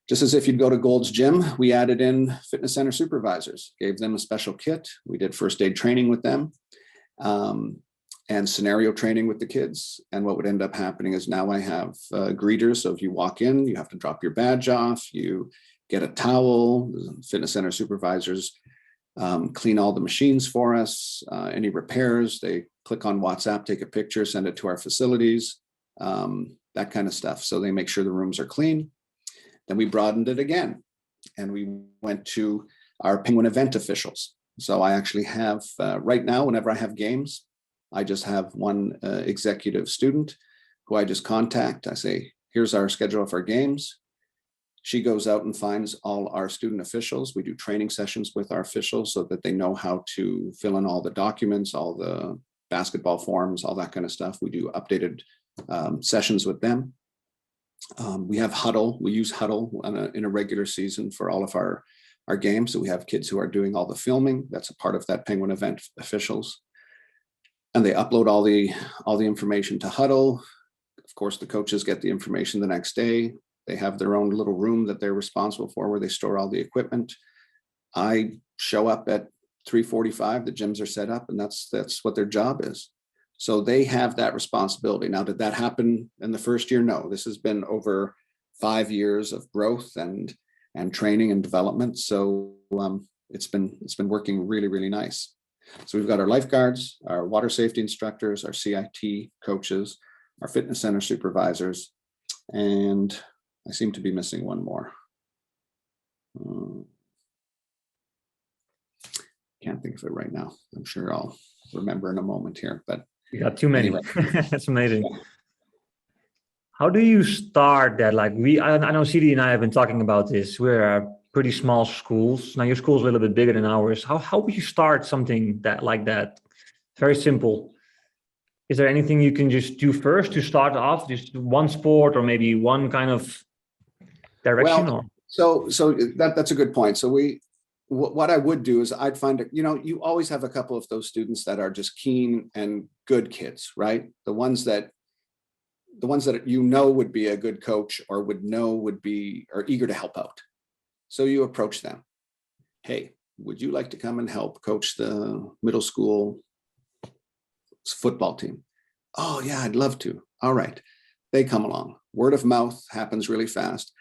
just as if you'd go to Gold's Gym, we added in fitness center supervisors, gave them a special kit. We did first aid training with them and scenario training with the kids. And what would end up happening is now I have greeters. So if you walk in, you have to drop your badge off, you get a towel. The fitness center supervisors clean all the machines for us. Any repairs, they click on WhatsApp, take a picture, send it to our facilities, that kind of stuff. So they make sure the rooms are clean. Then we broadened it again, and we went to our Penguin event officials. So I actually have, right now, whenever I have games, I just have one executive student who I just contact. I say, here's our schedule for games. She goes out and finds all our student officials. We do training sessions with our officials so that they know how to fill in all the documents, all the basketball forms, all that kind of stuff. We do updated sessions with them. We have Huddle. We use Huddle in a regular season for all of our games. So we have kids who are doing all the filming. That's a part of that Penguin event officials. And they upload all the information to Huddle. Of course, the coaches get the information the next day. They have their own little room that they're responsible for where they store all the equipment. I show up at 3:45, the gyms are set up, and that's what their job is. So they have that responsibility. Now, did that happen in the first year? No, this has been over 5 years of growth and training and development. So it's been working really, really nice. So we've got our lifeguards, our water safety instructors, our CIT coaches, our fitness center supervisors, and I seem to be missing one more. Can't think of it right now. I'm sure I'll remember in a moment here, but you got too many. Anyway. That's amazing. Yeah. How do you start that? Like I know CD and I have been talking about this. We're pretty small schools. Now your school's a little bit bigger than ours. How would you start something like that? Very simple. Is there anything you can just do first to start off? Just one sport or maybe one kind of direction? Well, so that's a good point. So what I would do is I'd find, you always have a couple of those students that are just keen and good kids, right? The ones that would be a good coach or are eager to help out. So you approach them. Hey, would you like to come and help coach the middle school football team? Oh yeah, I'd love to. All right. They come along. Word of mouth happens really fast.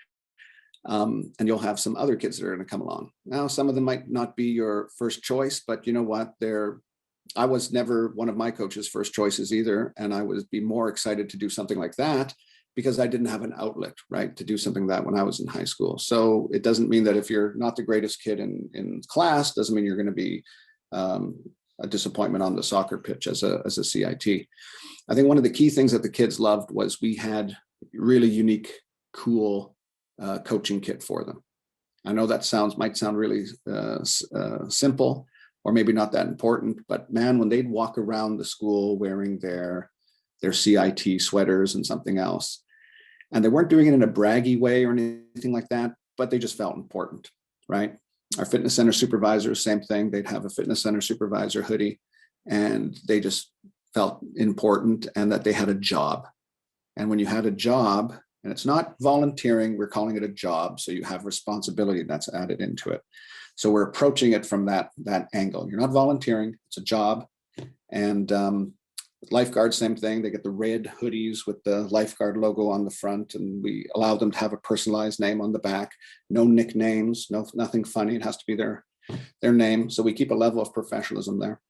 And you'll have some other kids that are going to come along. Now, some of them might not be your first choice, but you know what? I was never one of my coaches' first choices either. And I would be more excited to do something like that because I didn't have an outlet, right, to do something like that when I was in high school. So it doesn't mean that if you're not the greatest kid in class, doesn't mean you're going to be a disappointment on the soccer pitch as a CIT. I think one of the key things that the kids loved was we had really unique, cool coaching kit for them. I know that might sound really simple or maybe not that important, but man, when they'd walk around the school wearing their CIT sweaters and something else, and they weren't doing it in a braggy way or anything like that, but they just felt important, right? Our fitness center supervisors, same thing. They'd have a fitness center supervisor hoodie, and they just felt important and that they had a job. And when you had a job, and it's not volunteering, we're calling it a job. So you have responsibility that's added into it. So we're approaching it from that angle. You're not volunteering, it's a job. And lifeguards, same thing. They get the red hoodies with the lifeguard logo on the front, and we allow them to have a personalized name on the back. No nicknames, nothing funny. It has to be their name. So we keep a level of professionalism there.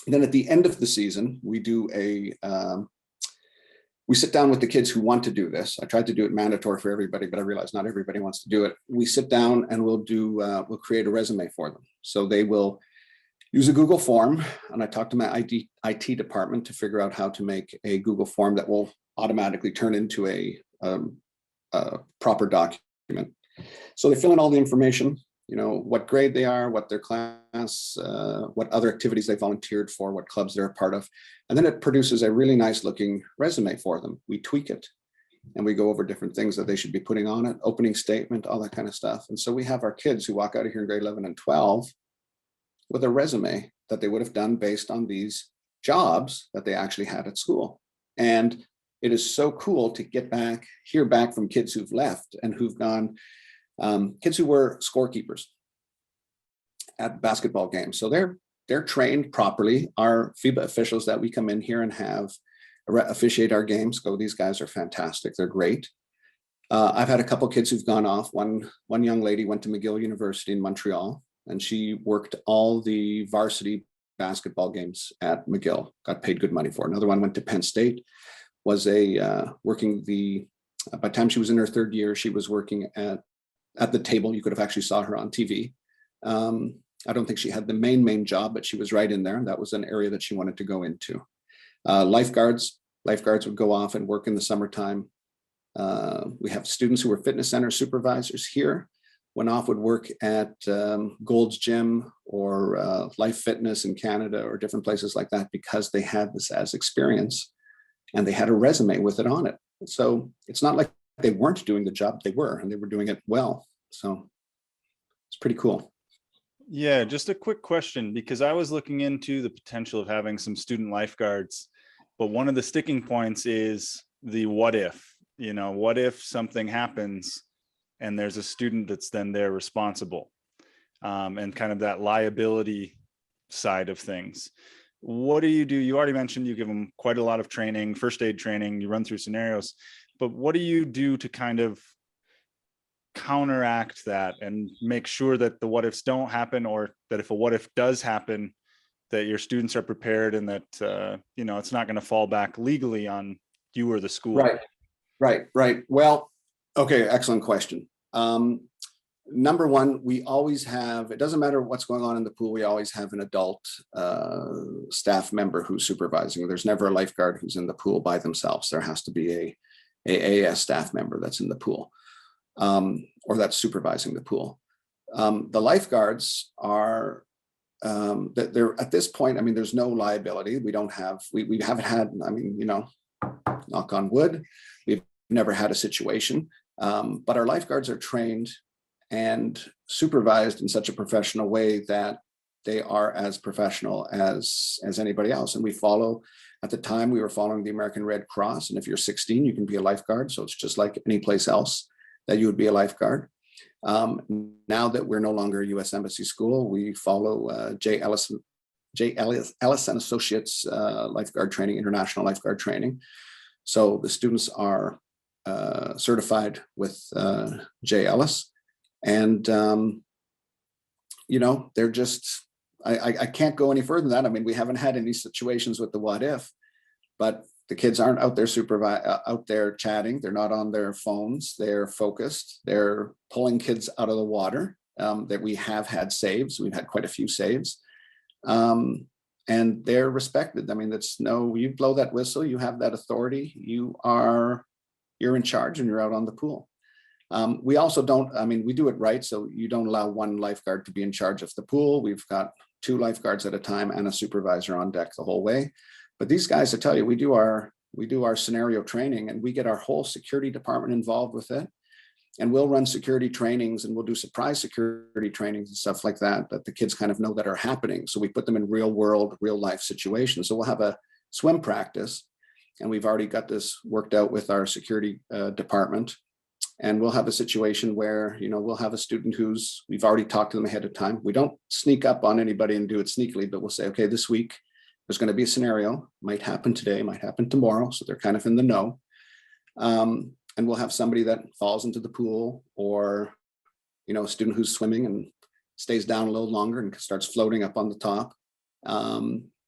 And then at the end of the season, we do we sit down with the kids who want to do this. I tried to do it mandatory for everybody, but I realized not everybody wants to do it. We sit down and we'll create a resume for them. So they will use a Google form, and I talked to my IT department to figure out how to make a Google form that will automatically turn into a proper document. So they fill in all the information, what grade they are, what their class, what other activities they volunteered for, what clubs they're a part of. And then it produces a really nice looking resume for them. We tweak it and we go over different things that they should be putting on it, opening statement, all that kind of stuff. And so we have our kids who walk out of here in grade 11 and 12 with a resume that they would have done based on these jobs that they actually had at school. And it is so cool to hear back from kids who've left and who've gone, kids who were scorekeepers at basketball games. So they're trained properly. Our FIBA officials that we come in here and have officiate our games go, these guys are fantastic. They're great. I've had a couple kids who've gone off. One young lady went to McGill University in Montreal, and she worked all the varsity basketball games at McGill, got paid good money for it. Another one went to Penn State, was by the time she was in her third year, she was working at the table. You could have actually saw her on TV. I don't think she had the main job, but she was right in there. And that was an area that she wanted to go into. Lifeguards would go off and work in the summertime. We have students who were fitness center supervisors here, went off, would work at Gold's Gym or Life Fitness in Canada or different places like that because they had this as experience and they had a resume with it on it. So it's not like they weren't doing the job, they were, and they were doing it well. So it's pretty cool. Yeah, just a quick question, because I was looking into the potential of having some student lifeguards, but one of the sticking points is the what if, what if something happens and there's a student that's then there responsible, and kind of that liability side of things. What do? You already mentioned you give them quite a lot of training, first aid training, you run through scenarios, but what do you do to kind of counteract that and make sure that the what ifs don't happen, or that if a what if does happen, that your students are prepared and that it's not going to fall back legally on you or the school? Right. Well, okay, excellent question. Number one, we always have, it doesn't matter what's going on in the pool, we always have an adult staff member who's supervising. There's never a lifeguard who's in the pool by themselves. There has to be a AAS staff member that's in the pool, or that's supervising the pool. The lifeguards are, they're at this point, I mean, there's no liability. We haven't had, knock on wood, we've never had a situation, but our lifeguards are trained and supervised in such a professional way that they are as professional as anybody else. And we follow, at the time we were following the American Red Cross. And if you're 16, you can be a lifeguard. So it's just like any place else that you would be a lifeguard. Now that we're no longer a U.S. Embassy school, we follow J. Ellis and Associates lifeguard training, international lifeguard training. So the students are certified with J. Ellis. And, they're just, I can't go any further than that. I mean, we haven't had any situations with the what if, but the kids aren't out there out there chatting. They're not on their phones. They're focused. They're pulling kids out of the water. That we have had saves. We've had quite a few saves. And they're respected. I mean, you blow that whistle, you have that authority. You're in charge and you're out on the pool. We also we do it right. So you don't allow one lifeguard to be in charge of the pool. We've got 2 lifeguards at a time and a supervisor on deck the whole way. But these guys, I tell you, we do our scenario training and we get our whole security department involved with it. And we'll run security trainings and we'll do surprise security trainings and stuff like that the kids kind of know that are happening. So we put them in real world, real life situations. So we'll have a swim practice, and we've already got this worked out with our security department. And we'll have a situation where, we'll have a student we've already talked to them ahead of time. We don't sneak up on anybody and do it sneakily, but we'll say, okay, this week there's going to be a scenario, might happen today, might happen tomorrow. So they're kind of in the know. And we'll have somebody that falls into the pool, or, a student who's swimming and stays down a little longer and starts floating up on the top.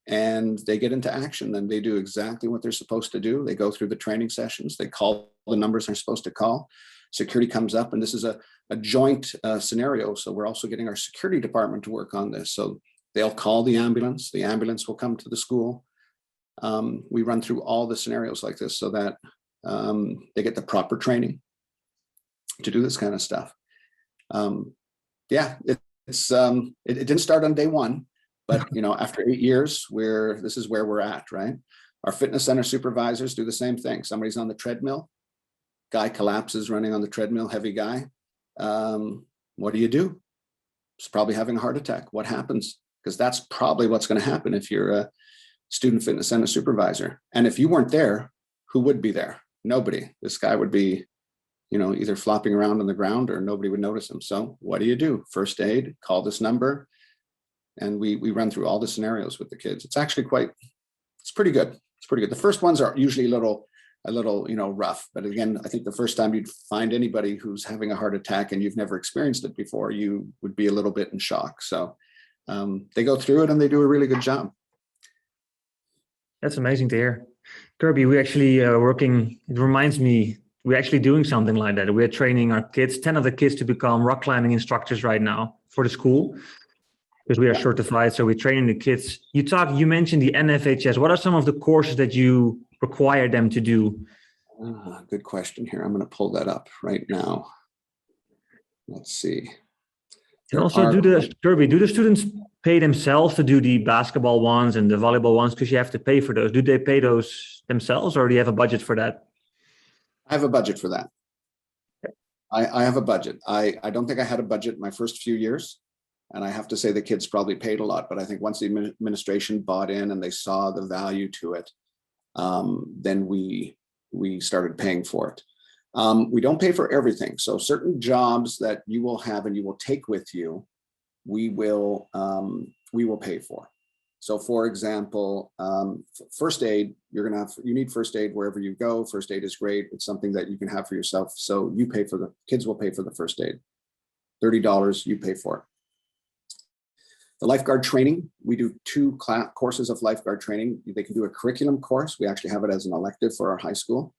And they get into action. Then they do exactly what they're supposed to do. They go through the training sessions. They call the numbers they're supposed to call. Security comes up, and this is a joint scenario. So we're also getting our security department to work on this. So they'll call the ambulance. The ambulance will come to the school. We run through all the scenarios like this so that they get the proper training to do this kind of stuff. It didn't start on day one, but after 8 years, this is where we're at, right? Our fitness center supervisors do the same thing. Somebody's on the treadmill, guy collapses running on the treadmill, heavy guy. What do you do? He's probably having a heart attack. What happens? Because that's probably what's going to happen if you're a student fitness center supervisor. And if you weren't there, who would be there? Nobody. This guy would be, either flopping around on the ground or nobody would notice him. So what do you do? First aid, call this number. And we run through all the scenarios with the kids. It's actually it's pretty good. It's pretty good. The first ones are usually a little, rough. But again, I think the first time you'd find anybody who's having a heart attack and you've never experienced it before, you would be a little bit in shock. So they go through it and they do a really good job. That's amazing to hear. Kirby, we actually it reminds me, we're actually doing something like that. We're training our kids, 10 of the kids, to become rock climbing instructors right now for the school, because we are certified. So we're training the kids. You mentioned the NFHS. What are some of the courses that you require them to do? Good question here. I'm going to pull that up right now. Let's see. And also, Kirby, do the students pay themselves to do the basketball ones and the volleyball ones? Because you have to pay for those. Do they pay those themselves, or do you have a budget for that? I have a budget for that. I have a budget. I don't think I had a budget my first few years. And I have to say the kids probably paid a lot, but I think once the administration bought in and they saw the value to it, then we started paying for it. We don't pay for everything. So certain jobs that you will have and you will take with you, we will pay for. So for example, first aid, you need first aid wherever you go. First aid is great. It's something that you can have for yourself. So kids will pay for the first aid. $30, you pay for it. The lifeguard training, we do 2 courses of lifeguard training. They can do a curriculum course. We actually have it as an elective for our high school.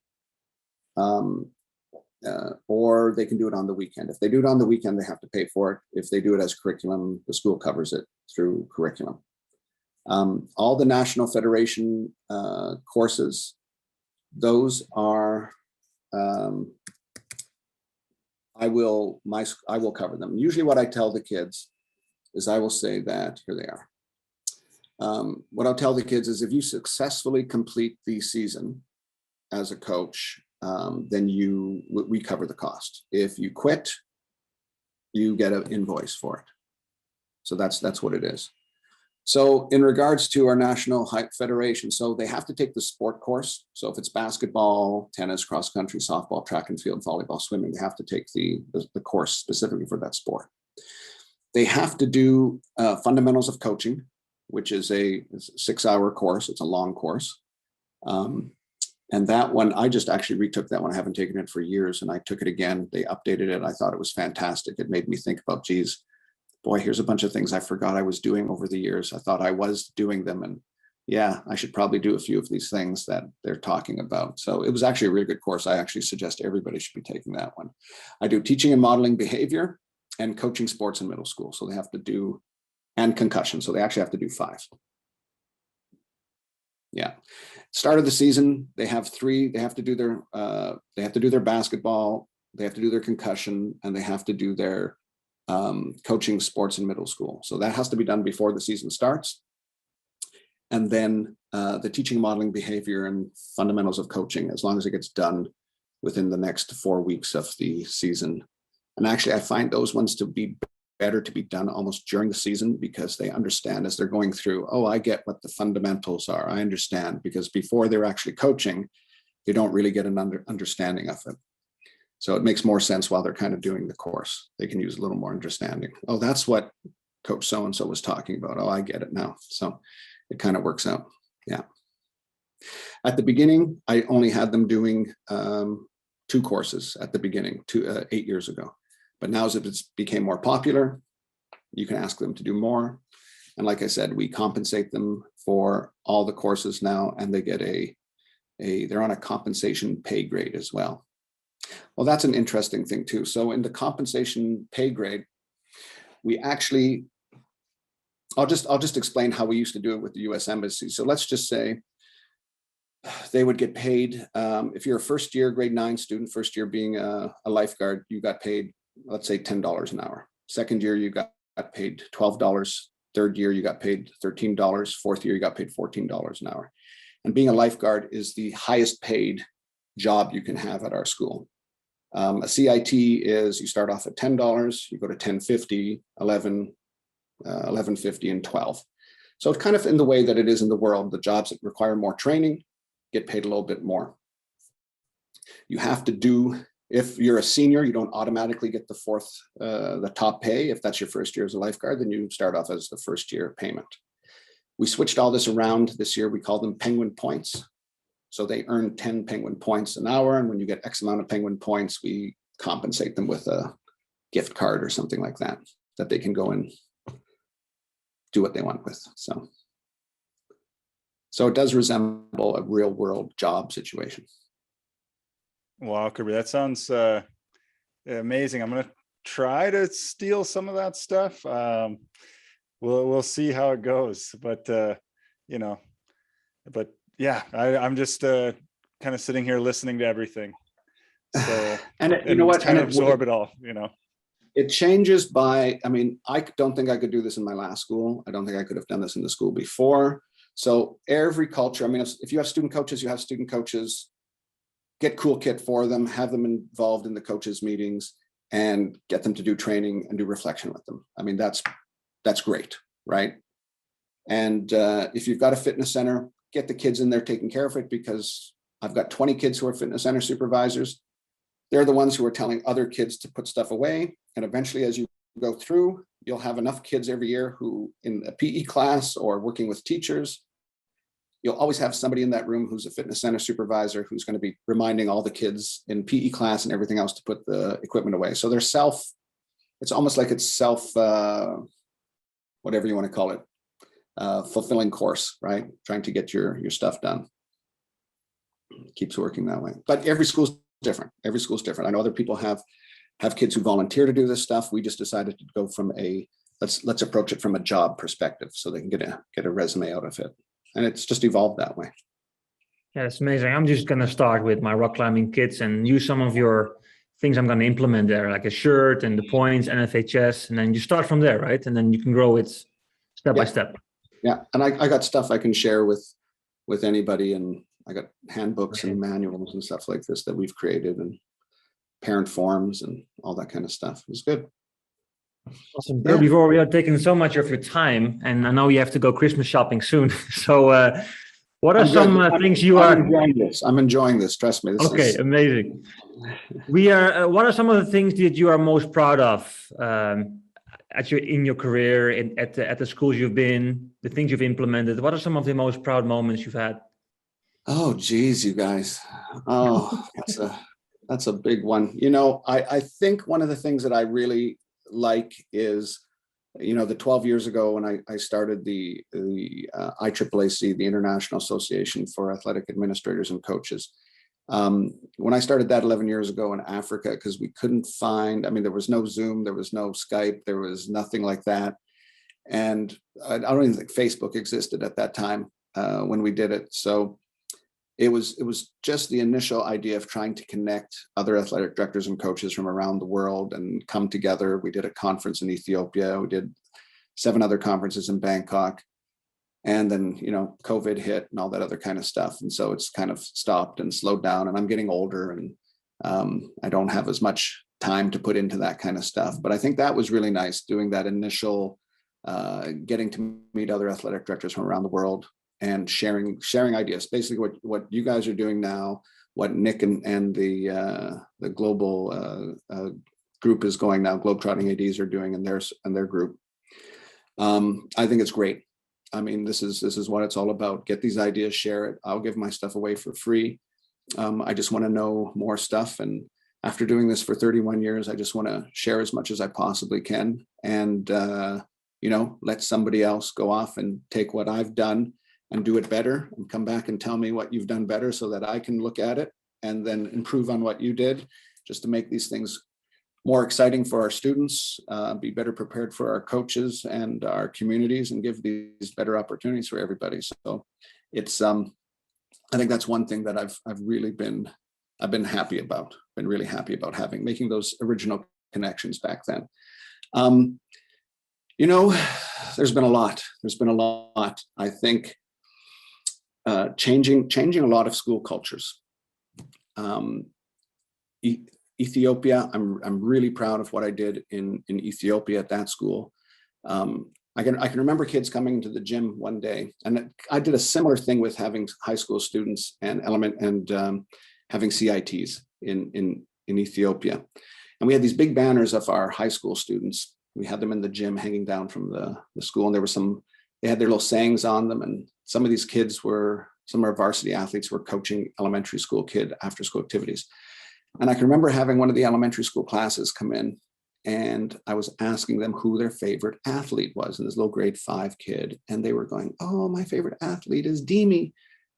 Or they can do it on the weekend. If they do it on the weekend, they have to pay for it. If they do it as curriculum, the school covers it through curriculum. All the National Federation courses, those are, I will cover them. Usually what I tell the kids is I will say that, here they are. What I'll tell the kids is if you successfully complete the season as a coach, then we cover the cost. If you quit, you get an invoice for it. So that's what it is. So in regards to our National Federation, so they have to take the sport course. So if it's basketball, tennis, cross country, softball, track and field, volleyball, swimming, they have to take the course specifically for that sport. They have to do fundamentals of coaching, which is a 6-hour course. It's a long course. And that one, I just actually retook that one. I haven't taken it for years, and I took it again. They updated it. I thought it was fantastic. It made me think about, geez, boy, here's a bunch of things I forgot I was doing over the years. I thought I was doing them, and yeah, I should probably do a few of these things that they're talking about. So it was actually a really good course. I actually suggest everybody should be taking that one. I do teaching and modeling behavior and coaching sports in middle school. So they have to do, and concussion. So they actually have to do 5. Yeah. Start of the season, they have 3. They have to do their basketball, they have to do their concussion, and they have to do their coaching sports in middle school. So that has to be done before the season starts. And then the teaching, modeling, behavior, and fundamentals of coaching, as long as it gets done within the next 4 weeks of the season. And actually, I find those ones to be better to be done almost during the season, because they understand as they're going through, oh, I get what the fundamentals are. I understand, because before they're actually coaching, they don't really get an understanding of it. So it makes more sense while they're kind of doing the course. They can use a little more understanding. Oh, that's what Coach so-and-so was talking about. Oh, I get it now. So it kind of works out. Yeah. At the beginning, I only had them doing 2 courses at the beginning, 8 years ago. But now as it became more popular, you can ask them to do more. And like I said, we compensate them for all the courses now, and they get they're on a compensation pay grade as well. Well, that's an interesting thing too. So in the compensation pay grade, we actually, I'll just explain how we used to do it with the US Embassy. So let's just say they would get paid, if you're a first year grade 9 student, first year being a lifeguard, you got paid, let's say $10 an hour. Second year, you got paid $12. Third year, you got paid $13. Fourth year, you got paid $14 an hour. And being a lifeguard is the highest paid job you can have at our school. A CIT is, you start off at $10, you go to $10.50, $11, $11.50, and $12. So it's kind of in the way that it is in the world. The jobs that require more training get paid a little bit more. You have to do, if you're a senior, you don't automatically get the top pay. If that's your first year as a lifeguard, then you start off as the first year payment. We switched all this around this year. We call them penguin points. So they earn 10 penguin points an hour. And when you get X amount of penguin points, we compensate them with a gift card or something like that, that they can go and do what they want with. So it does resemble a real world job situation. Wow, Kirby, that sounds amazing. I'm going to try to steal some of that stuff. We'll see how it goes, but yeah, I'm just kind kind of sitting here listening to everything. So, you know what? trying to And absorb it all, it changes by, I mean, I don't think I could do this in my last school. I don't think I could have done this in the school before. So every culture, I mean, if you have student coaches, you have student coaches. Get cool kit for them, have them involved in the coaches meetings, and get them to do training and do reflection with them. I mean, that's great, right? And if you've got a fitness center, get the kids in there taking care of it, because I've got 20 kids who are fitness center supervisors. They're the ones who are telling other kids to put stuff away. And eventually, as you go through, you'll have enough kids every year who, in a PE class or working with teachers, you'll always have somebody in that room who's a fitness center supervisor who's going to be reminding all the kids in PE class and everything else to put the equipment away. So it's almost like it's whatever you want to call it, fulfilling course, right? Trying to get your stuff done. It keeps working that way. But every school's different. Every school's different. I know other people have kids who volunteer to do this stuff. We just decided to go from let's approach it from a job perspective so they can get a resume out of it. And it's just evolved that way. Yeah, it's amazing. I'm just going to start with my rock climbing kits and use some of your things I'm going to implement there, like a shirt and the points, NFHS, and then you start from there, right? And then you can grow it step by step. Yeah, and I got stuff I can share with anybody, and I got handbooks and manuals and stuff like this that we've created, and parent forums and all that kind of stuff. It's good. Awesome. Yeah. Before we are taking so much of your time, and I know you have to go Christmas shopping soon. So what are some things you are enjoying this? I'm enjoying this. Trust me. Okay, amazing. What are some of the things that you are most proud of in your career, at the schools you've been, the things you've implemented? What are some of the most proud moments you've had? Oh, geez, you guys. Oh, that's a big one. You know, I think one of the things that I really like is, the 12 years ago when I started the IAAC, the International Association for Athletic Administrators and Coaches. When I started that 11 years ago in Africa, because we couldn't find, there was no Zoom, there was no Skype, there was nothing like that. And I don't even think Facebook existed at that time when we did it. So it was just the initial idea of trying to connect other athletic directors and coaches from around the world and come together. We did a conference in Ethiopia. We did 7 other conferences in Bangkok. And then, COVID hit and all that other kind of stuff. And so it's kind of stopped and slowed down, and I'm getting older, and I don't have as much time to put into that kind of stuff. But I think that was really nice, doing that initial, getting to meet other athletic directors from around the world and sharing ideas. Basically what you guys are doing now, what Nick and the global group is going now, Globetrotting ADs are doing in their group. I think it's great. This is what it's all about. Get these ideas, share it. I'll give my stuff away for free. I just want to know more stuff. And after doing this for 31 years, I just want to share as much as I possibly can. And, let somebody else go off and take what I've done and do it better, and come back and tell me what you've done better, so that I can look at it and then improve on what you did, just to make these things more exciting for our students, be better prepared for our coaches and our communities, and give these better opportunities for everybody. So it's, I think that's one thing that I've been happy about, been really happy about making those original connections back then. There's been a lot. I think changing a lot of school cultures. Ethiopia, I'm really proud of what I did in Ethiopia at that school. I can remember kids coming into the gym one day, and I did a similar thing with having high school students and having CITs in Ethiopia. And we had these big banners of our high school students. We had them in the gym hanging down from the school, and they had their little sayings on them. And some of these kids some of our varsity athletes were coaching elementary school kid after school activities. And I can remember having one of the elementary school classes come in, and I was asking them who their favorite athlete was, and this little grade 5 kid, and they were going, "Oh, my favorite athlete is Demi."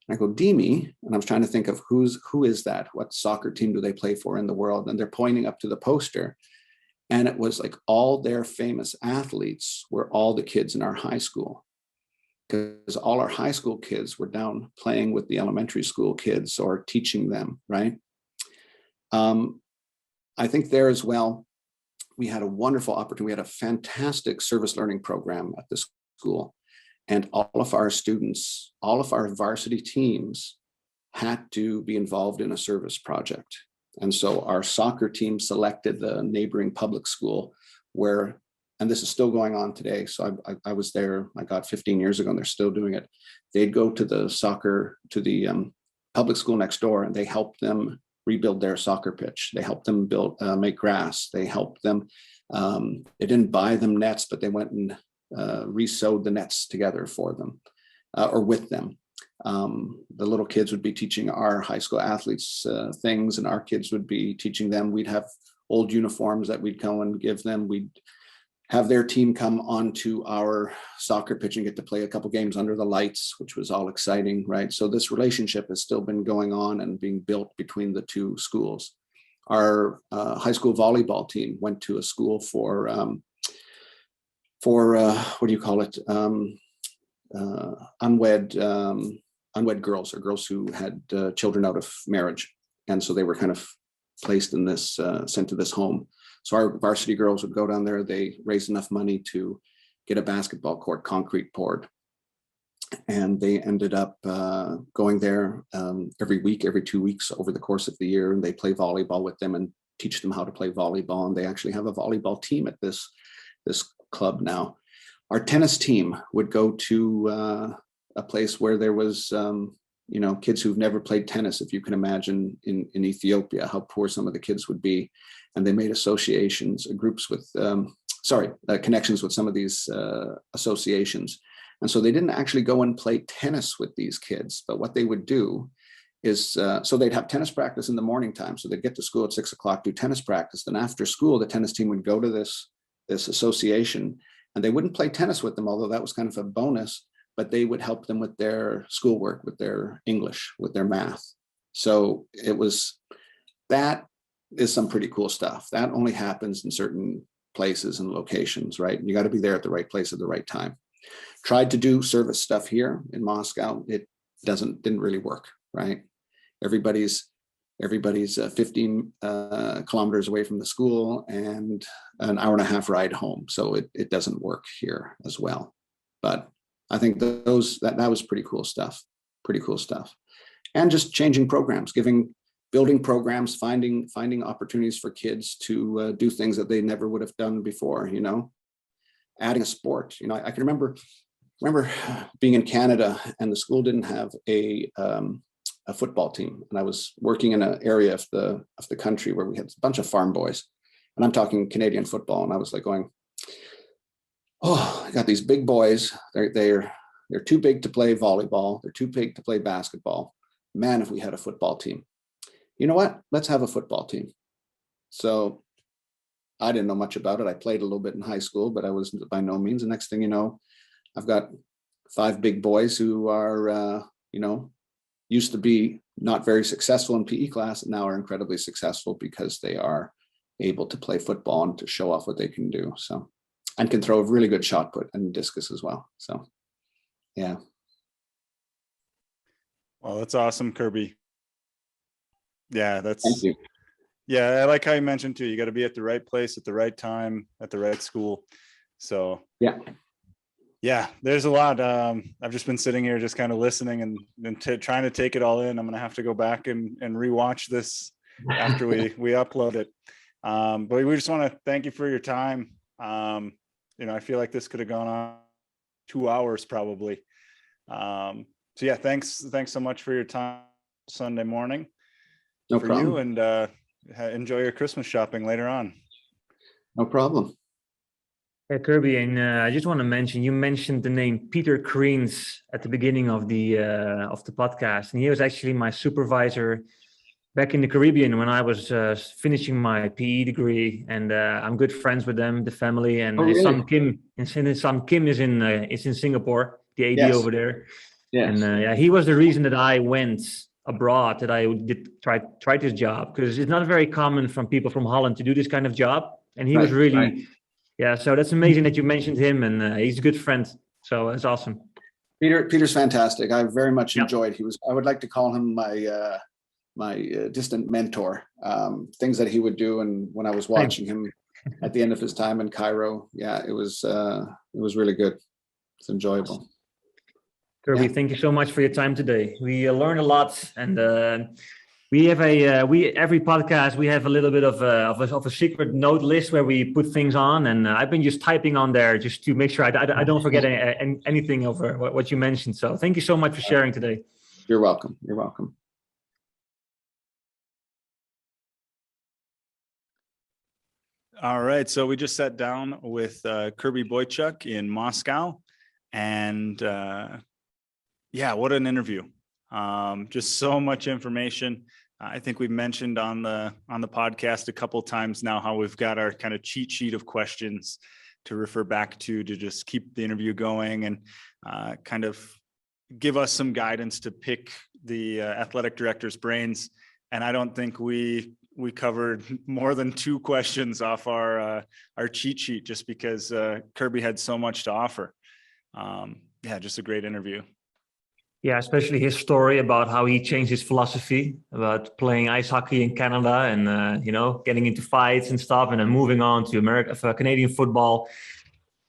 And I go, "Demi?" And I was trying to think of who is that? What soccer team do they play for in the world? And they're pointing up to the poster. And it was like all their famous athletes were all the kids in our high school. because all our high school kids were down playing with the elementary school kids or teaching them, right? I think there as well, we had a wonderful opportunity. We had a fantastic service learning program at the school, and all of our students, all of our varsity teams had to be involved in a service project. And so our soccer team selected the neighboring public school where, and this is still going on today. So I was there, I got 15 years ago, and they're still doing it. They'd go to the public school next door, and they helped them rebuild their soccer pitch. They helped them make grass. They helped them, they didn't buy them nets, but they went and re-sewed the nets together for them or with them. The little kids would be teaching our high school athletes things, and our kids would be teaching them. We'd have old uniforms that we'd go and give them. We'd have their team come onto our soccer pitch and get to play a couple games under the lights, which was all exciting, right? So this relationship has still been going on and being built between the two schools. Our high school volleyball team went to a school for what do you call it? Unwed girls, or girls who had children out of marriage. And so they were kind of placed in this, sent to this home. So our varsity girls would go down there. They raised enough money to get a basketball court, concrete poured. And they ended up going there every week, every 2 weeks over the course of the year. And they play volleyball with them and teach them how to play volleyball. And they actually have a volleyball team at this club now. Our tennis team would go to a place where there was, kids who've never played tennis. If you can imagine in Ethiopia, how poor some of the kids would be. And they made associations, groups with, connections with some of these associations. And so they didn't actually go and play tennis with these kids, but what they would do is, so they'd have tennis practice in the morning time. So they'd get to school at 6 o'clock, do tennis practice. Then after school, the tennis team would go to this association, and they wouldn't play tennis with them, although that was kind of a bonus, but they would help them with their schoolwork, with their English, with their math. So that is some pretty cool stuff. That only happens in certain places and locations, right? You got to be there at the right place at the right time. Tried to do service stuff here in Moscow. It didn't really work, right? Everybody's 15 kilometers away from the school and an hour and a half ride home. So it doesn't work here as well. But I think that was pretty cool stuff. And just changing programs, building programs, finding opportunities for kids to do things that they never would have done before, adding a sport. I can remember being in Canada, and the school didn't have a football team. And I was working in an area of the country where we had a bunch of farm boys, and I'm talking Canadian football. And I was like going, oh, I got these big boys. They're too big to play volleyball. They're too big to play basketball. Man, if we had a football team. You know what? Let's have a football team. So I didn't know much about it. I played a little bit in high school, but I was by no means. The next thing you know, I've got 5 big boys who are, used to be not very successful in PE class and now are incredibly successful because they are able to play football and to show off what they can do. So, and can throw a really good shot put and discus as well. So, yeah. Well, that's awesome, Kirby. Yeah, Thank you. Yeah, I like how you mentioned too, you got to be at the right place at the right time at the right school. So yeah, there's a lot. I've just been sitting here just kind of listening and trying to take it all in. I'm going to have to go back and rewatch this after we upload it. But we just want to thank you for your time. I feel like this could have gone on 2 hours probably. So yeah, thanks so much for your time Sunday morning. No for problem. You, and enjoy your Christmas shopping later on. No problem. Yeah, Kirby, and I just want to mention, you mentioned the name Peter Kreens at the beginning of the podcast, and he was actually my supervisor back in the Caribbean when I was finishing my PE degree, and I'm good friends with them, the family, and his son Kim. And his son Kim is in Singapore, the AD over there. Yes. And he was the reason that I went abroad, that I did try this job, because it's not very common from people from Holland to do this kind of job, and he was really. Yeah, so that's amazing that you mentioned him, and he's a good friend. So that's awesome. Peter's fantastic. I very much Yep. enjoyed. I would like to call him my distant mentor. Things that he would do, and when I was watching him at the end of his time in Cairo, yeah, it was really good. It's enjoyable. Kirby, Yeah. thank you so much for your time today. We learned a lot, and we have every podcast we have a little bit of a secret note list where we put things on, and I've been just typing on there just to make sure I don't forget anything over what you mentioned. So thank you so much for sharing today. You're welcome. You're welcome. All right, so we just sat down with Kirby Boychuk in Moscow, and yeah, what an interview. Just so much information. I think we've mentioned on the podcast a couple of times now how we've got our kind of cheat sheet of questions to refer back to just keep the interview going and kind of give us some guidance to pick the athletic director's brains. And I don't think we covered more than 2 questions off our cheat sheet just because Kirby had so much to offer. Yeah, just a great interview. Yeah, especially his story about how he changed his philosophy about playing ice hockey in Canada and getting into fights and stuff, and then moving on to Canadian football.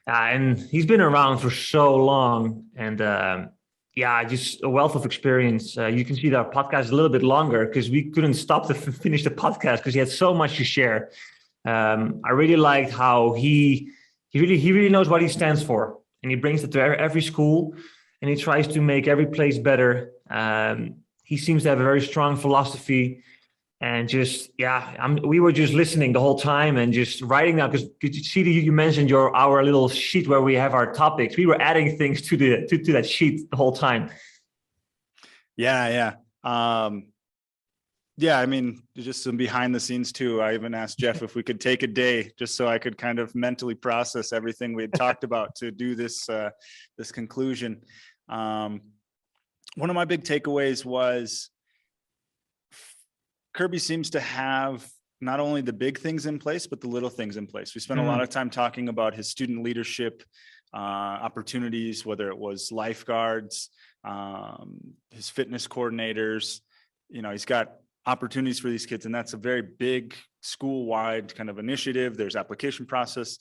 And he's been around for so long, and yeah, just a wealth of experience. You can see that our podcast is a little bit longer because we couldn't stop to finish the podcast because he had so much to share. I really liked how he really knows what he stands for, and he brings it to every school. And he tries to make every place better. He seems to have a very strong philosophy, and just we were just listening the whole time and just writing down. Because you see, you mentioned our little sheet where we have our topics. We were adding things to that sheet the whole time. Yeah. Yeah, I mean, just some behind the scenes too. I even asked Jeff if we could take a day just so I could kind of mentally process everything we had talked about to do this conclusion. One of my big takeaways was Kirby seems to have not only the big things in place, but the little things in place. We spent a lot of time talking about his student leadership opportunities, whether it was lifeguards, his fitness coordinators. He's got opportunities for these kids, and that's a very big school-wide kind of initiative. There's application process,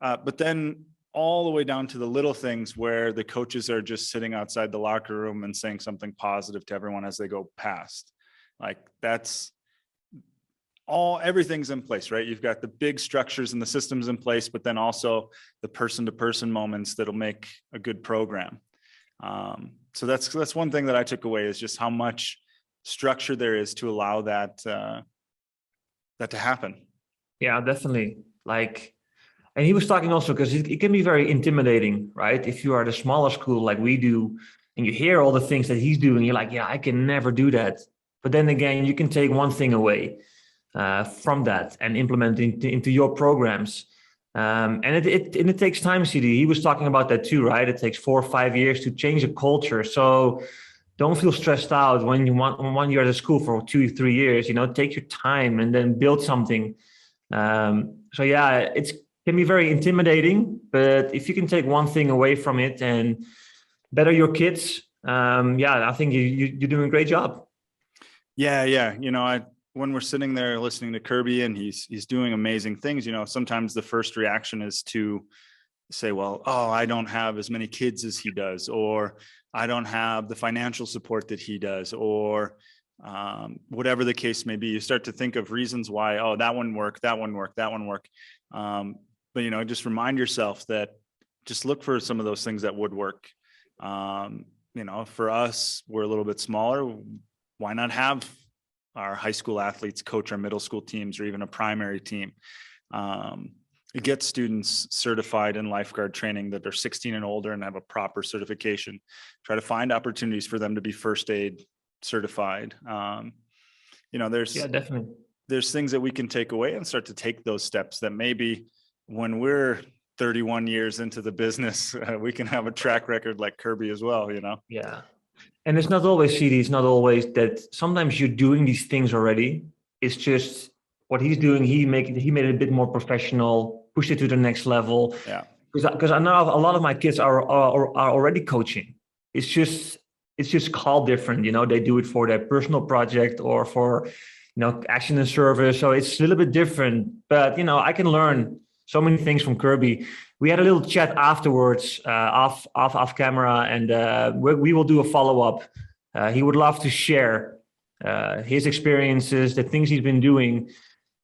but then all the way down to the little things where the coaches are just sitting outside the locker room and saying something positive to everyone as they go past. Like everything's in place, right? You've got the big structures and the systems in place, but then also the person-to-person moments that'll make a good program. So that's one thing that I took away, is just how much structure there is to allow that to happen. Yeah, definitely. And he was talking also because it can be very intimidating, right? If you are at a smaller school like we do, and you hear all the things that he's doing, you're like, yeah, I can never do that. But then again, you can take one thing away from that and implement it into your programs. And it takes time, CD. He was talking about that too, right? It takes 4 or 5 years to change a culture. So don't feel stressed out when you're at a school for 2 or 3 years. Take your time and then build something. So yeah, it can be very intimidating, but if you can take one thing away from it and better your kids, I think you're doing a great job. Yeah. When we're sitting there listening to Kirby and he's doing amazing things, sometimes the first reaction is to say, well, I don't have as many kids as he does, or I don't have the financial support that he does, or whatever the case may be. You start to think of reasons why, that one worked, that one worked, that one worked. But, just remind yourself that just look for some of those things that would work. For us, we're a little bit smaller. Why not have our high school athletes coach our middle school teams or even a primary team? Get students certified in lifeguard training that are 16 and older and have a proper certification. Try to find opportunities for them to be first aid certified. Definitely. There's things that we can take away and start to take those steps that maybe when we're 31 years into the business, we can have a track record like Kirby as well, Yeah. And it's not always, CD, it's not always that sometimes you're doing these things already. It's just what he's doing, he made it a bit more professional, pushed it to the next level. Yeah. Because I know a lot of my kids are already coaching. it's just called different. They do it for their personal project or for action and service. So it's a little bit different. But I can learn so many things from Kirby. We had a little chat afterwards, off camera, and we will do a follow-up. He would love to share his experiences, the things he's been doing.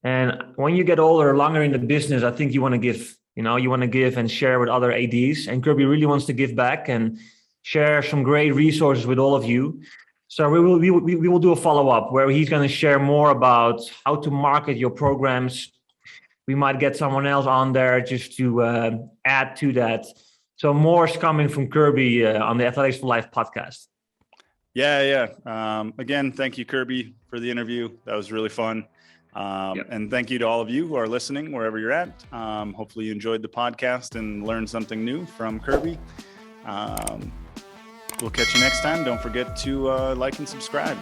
And when you get older, longer in the business, I think you want to give. You want to give and share with other ADs. And Kirby really wants to give back and share some great resources with all of you. So we will do a follow-up where he's going to share more about how to market your programs. We might get someone else on there just to add to that. So more is coming from Kirby on the Athletics for Life podcast. Yeah. Again, thank you, Kirby, for the interview. That was really fun. And thank you to all of you who are listening, wherever you're at. Hopefully you enjoyed the podcast and learned something new from Kirby. We'll catch you next time. Don't forget to like and subscribe.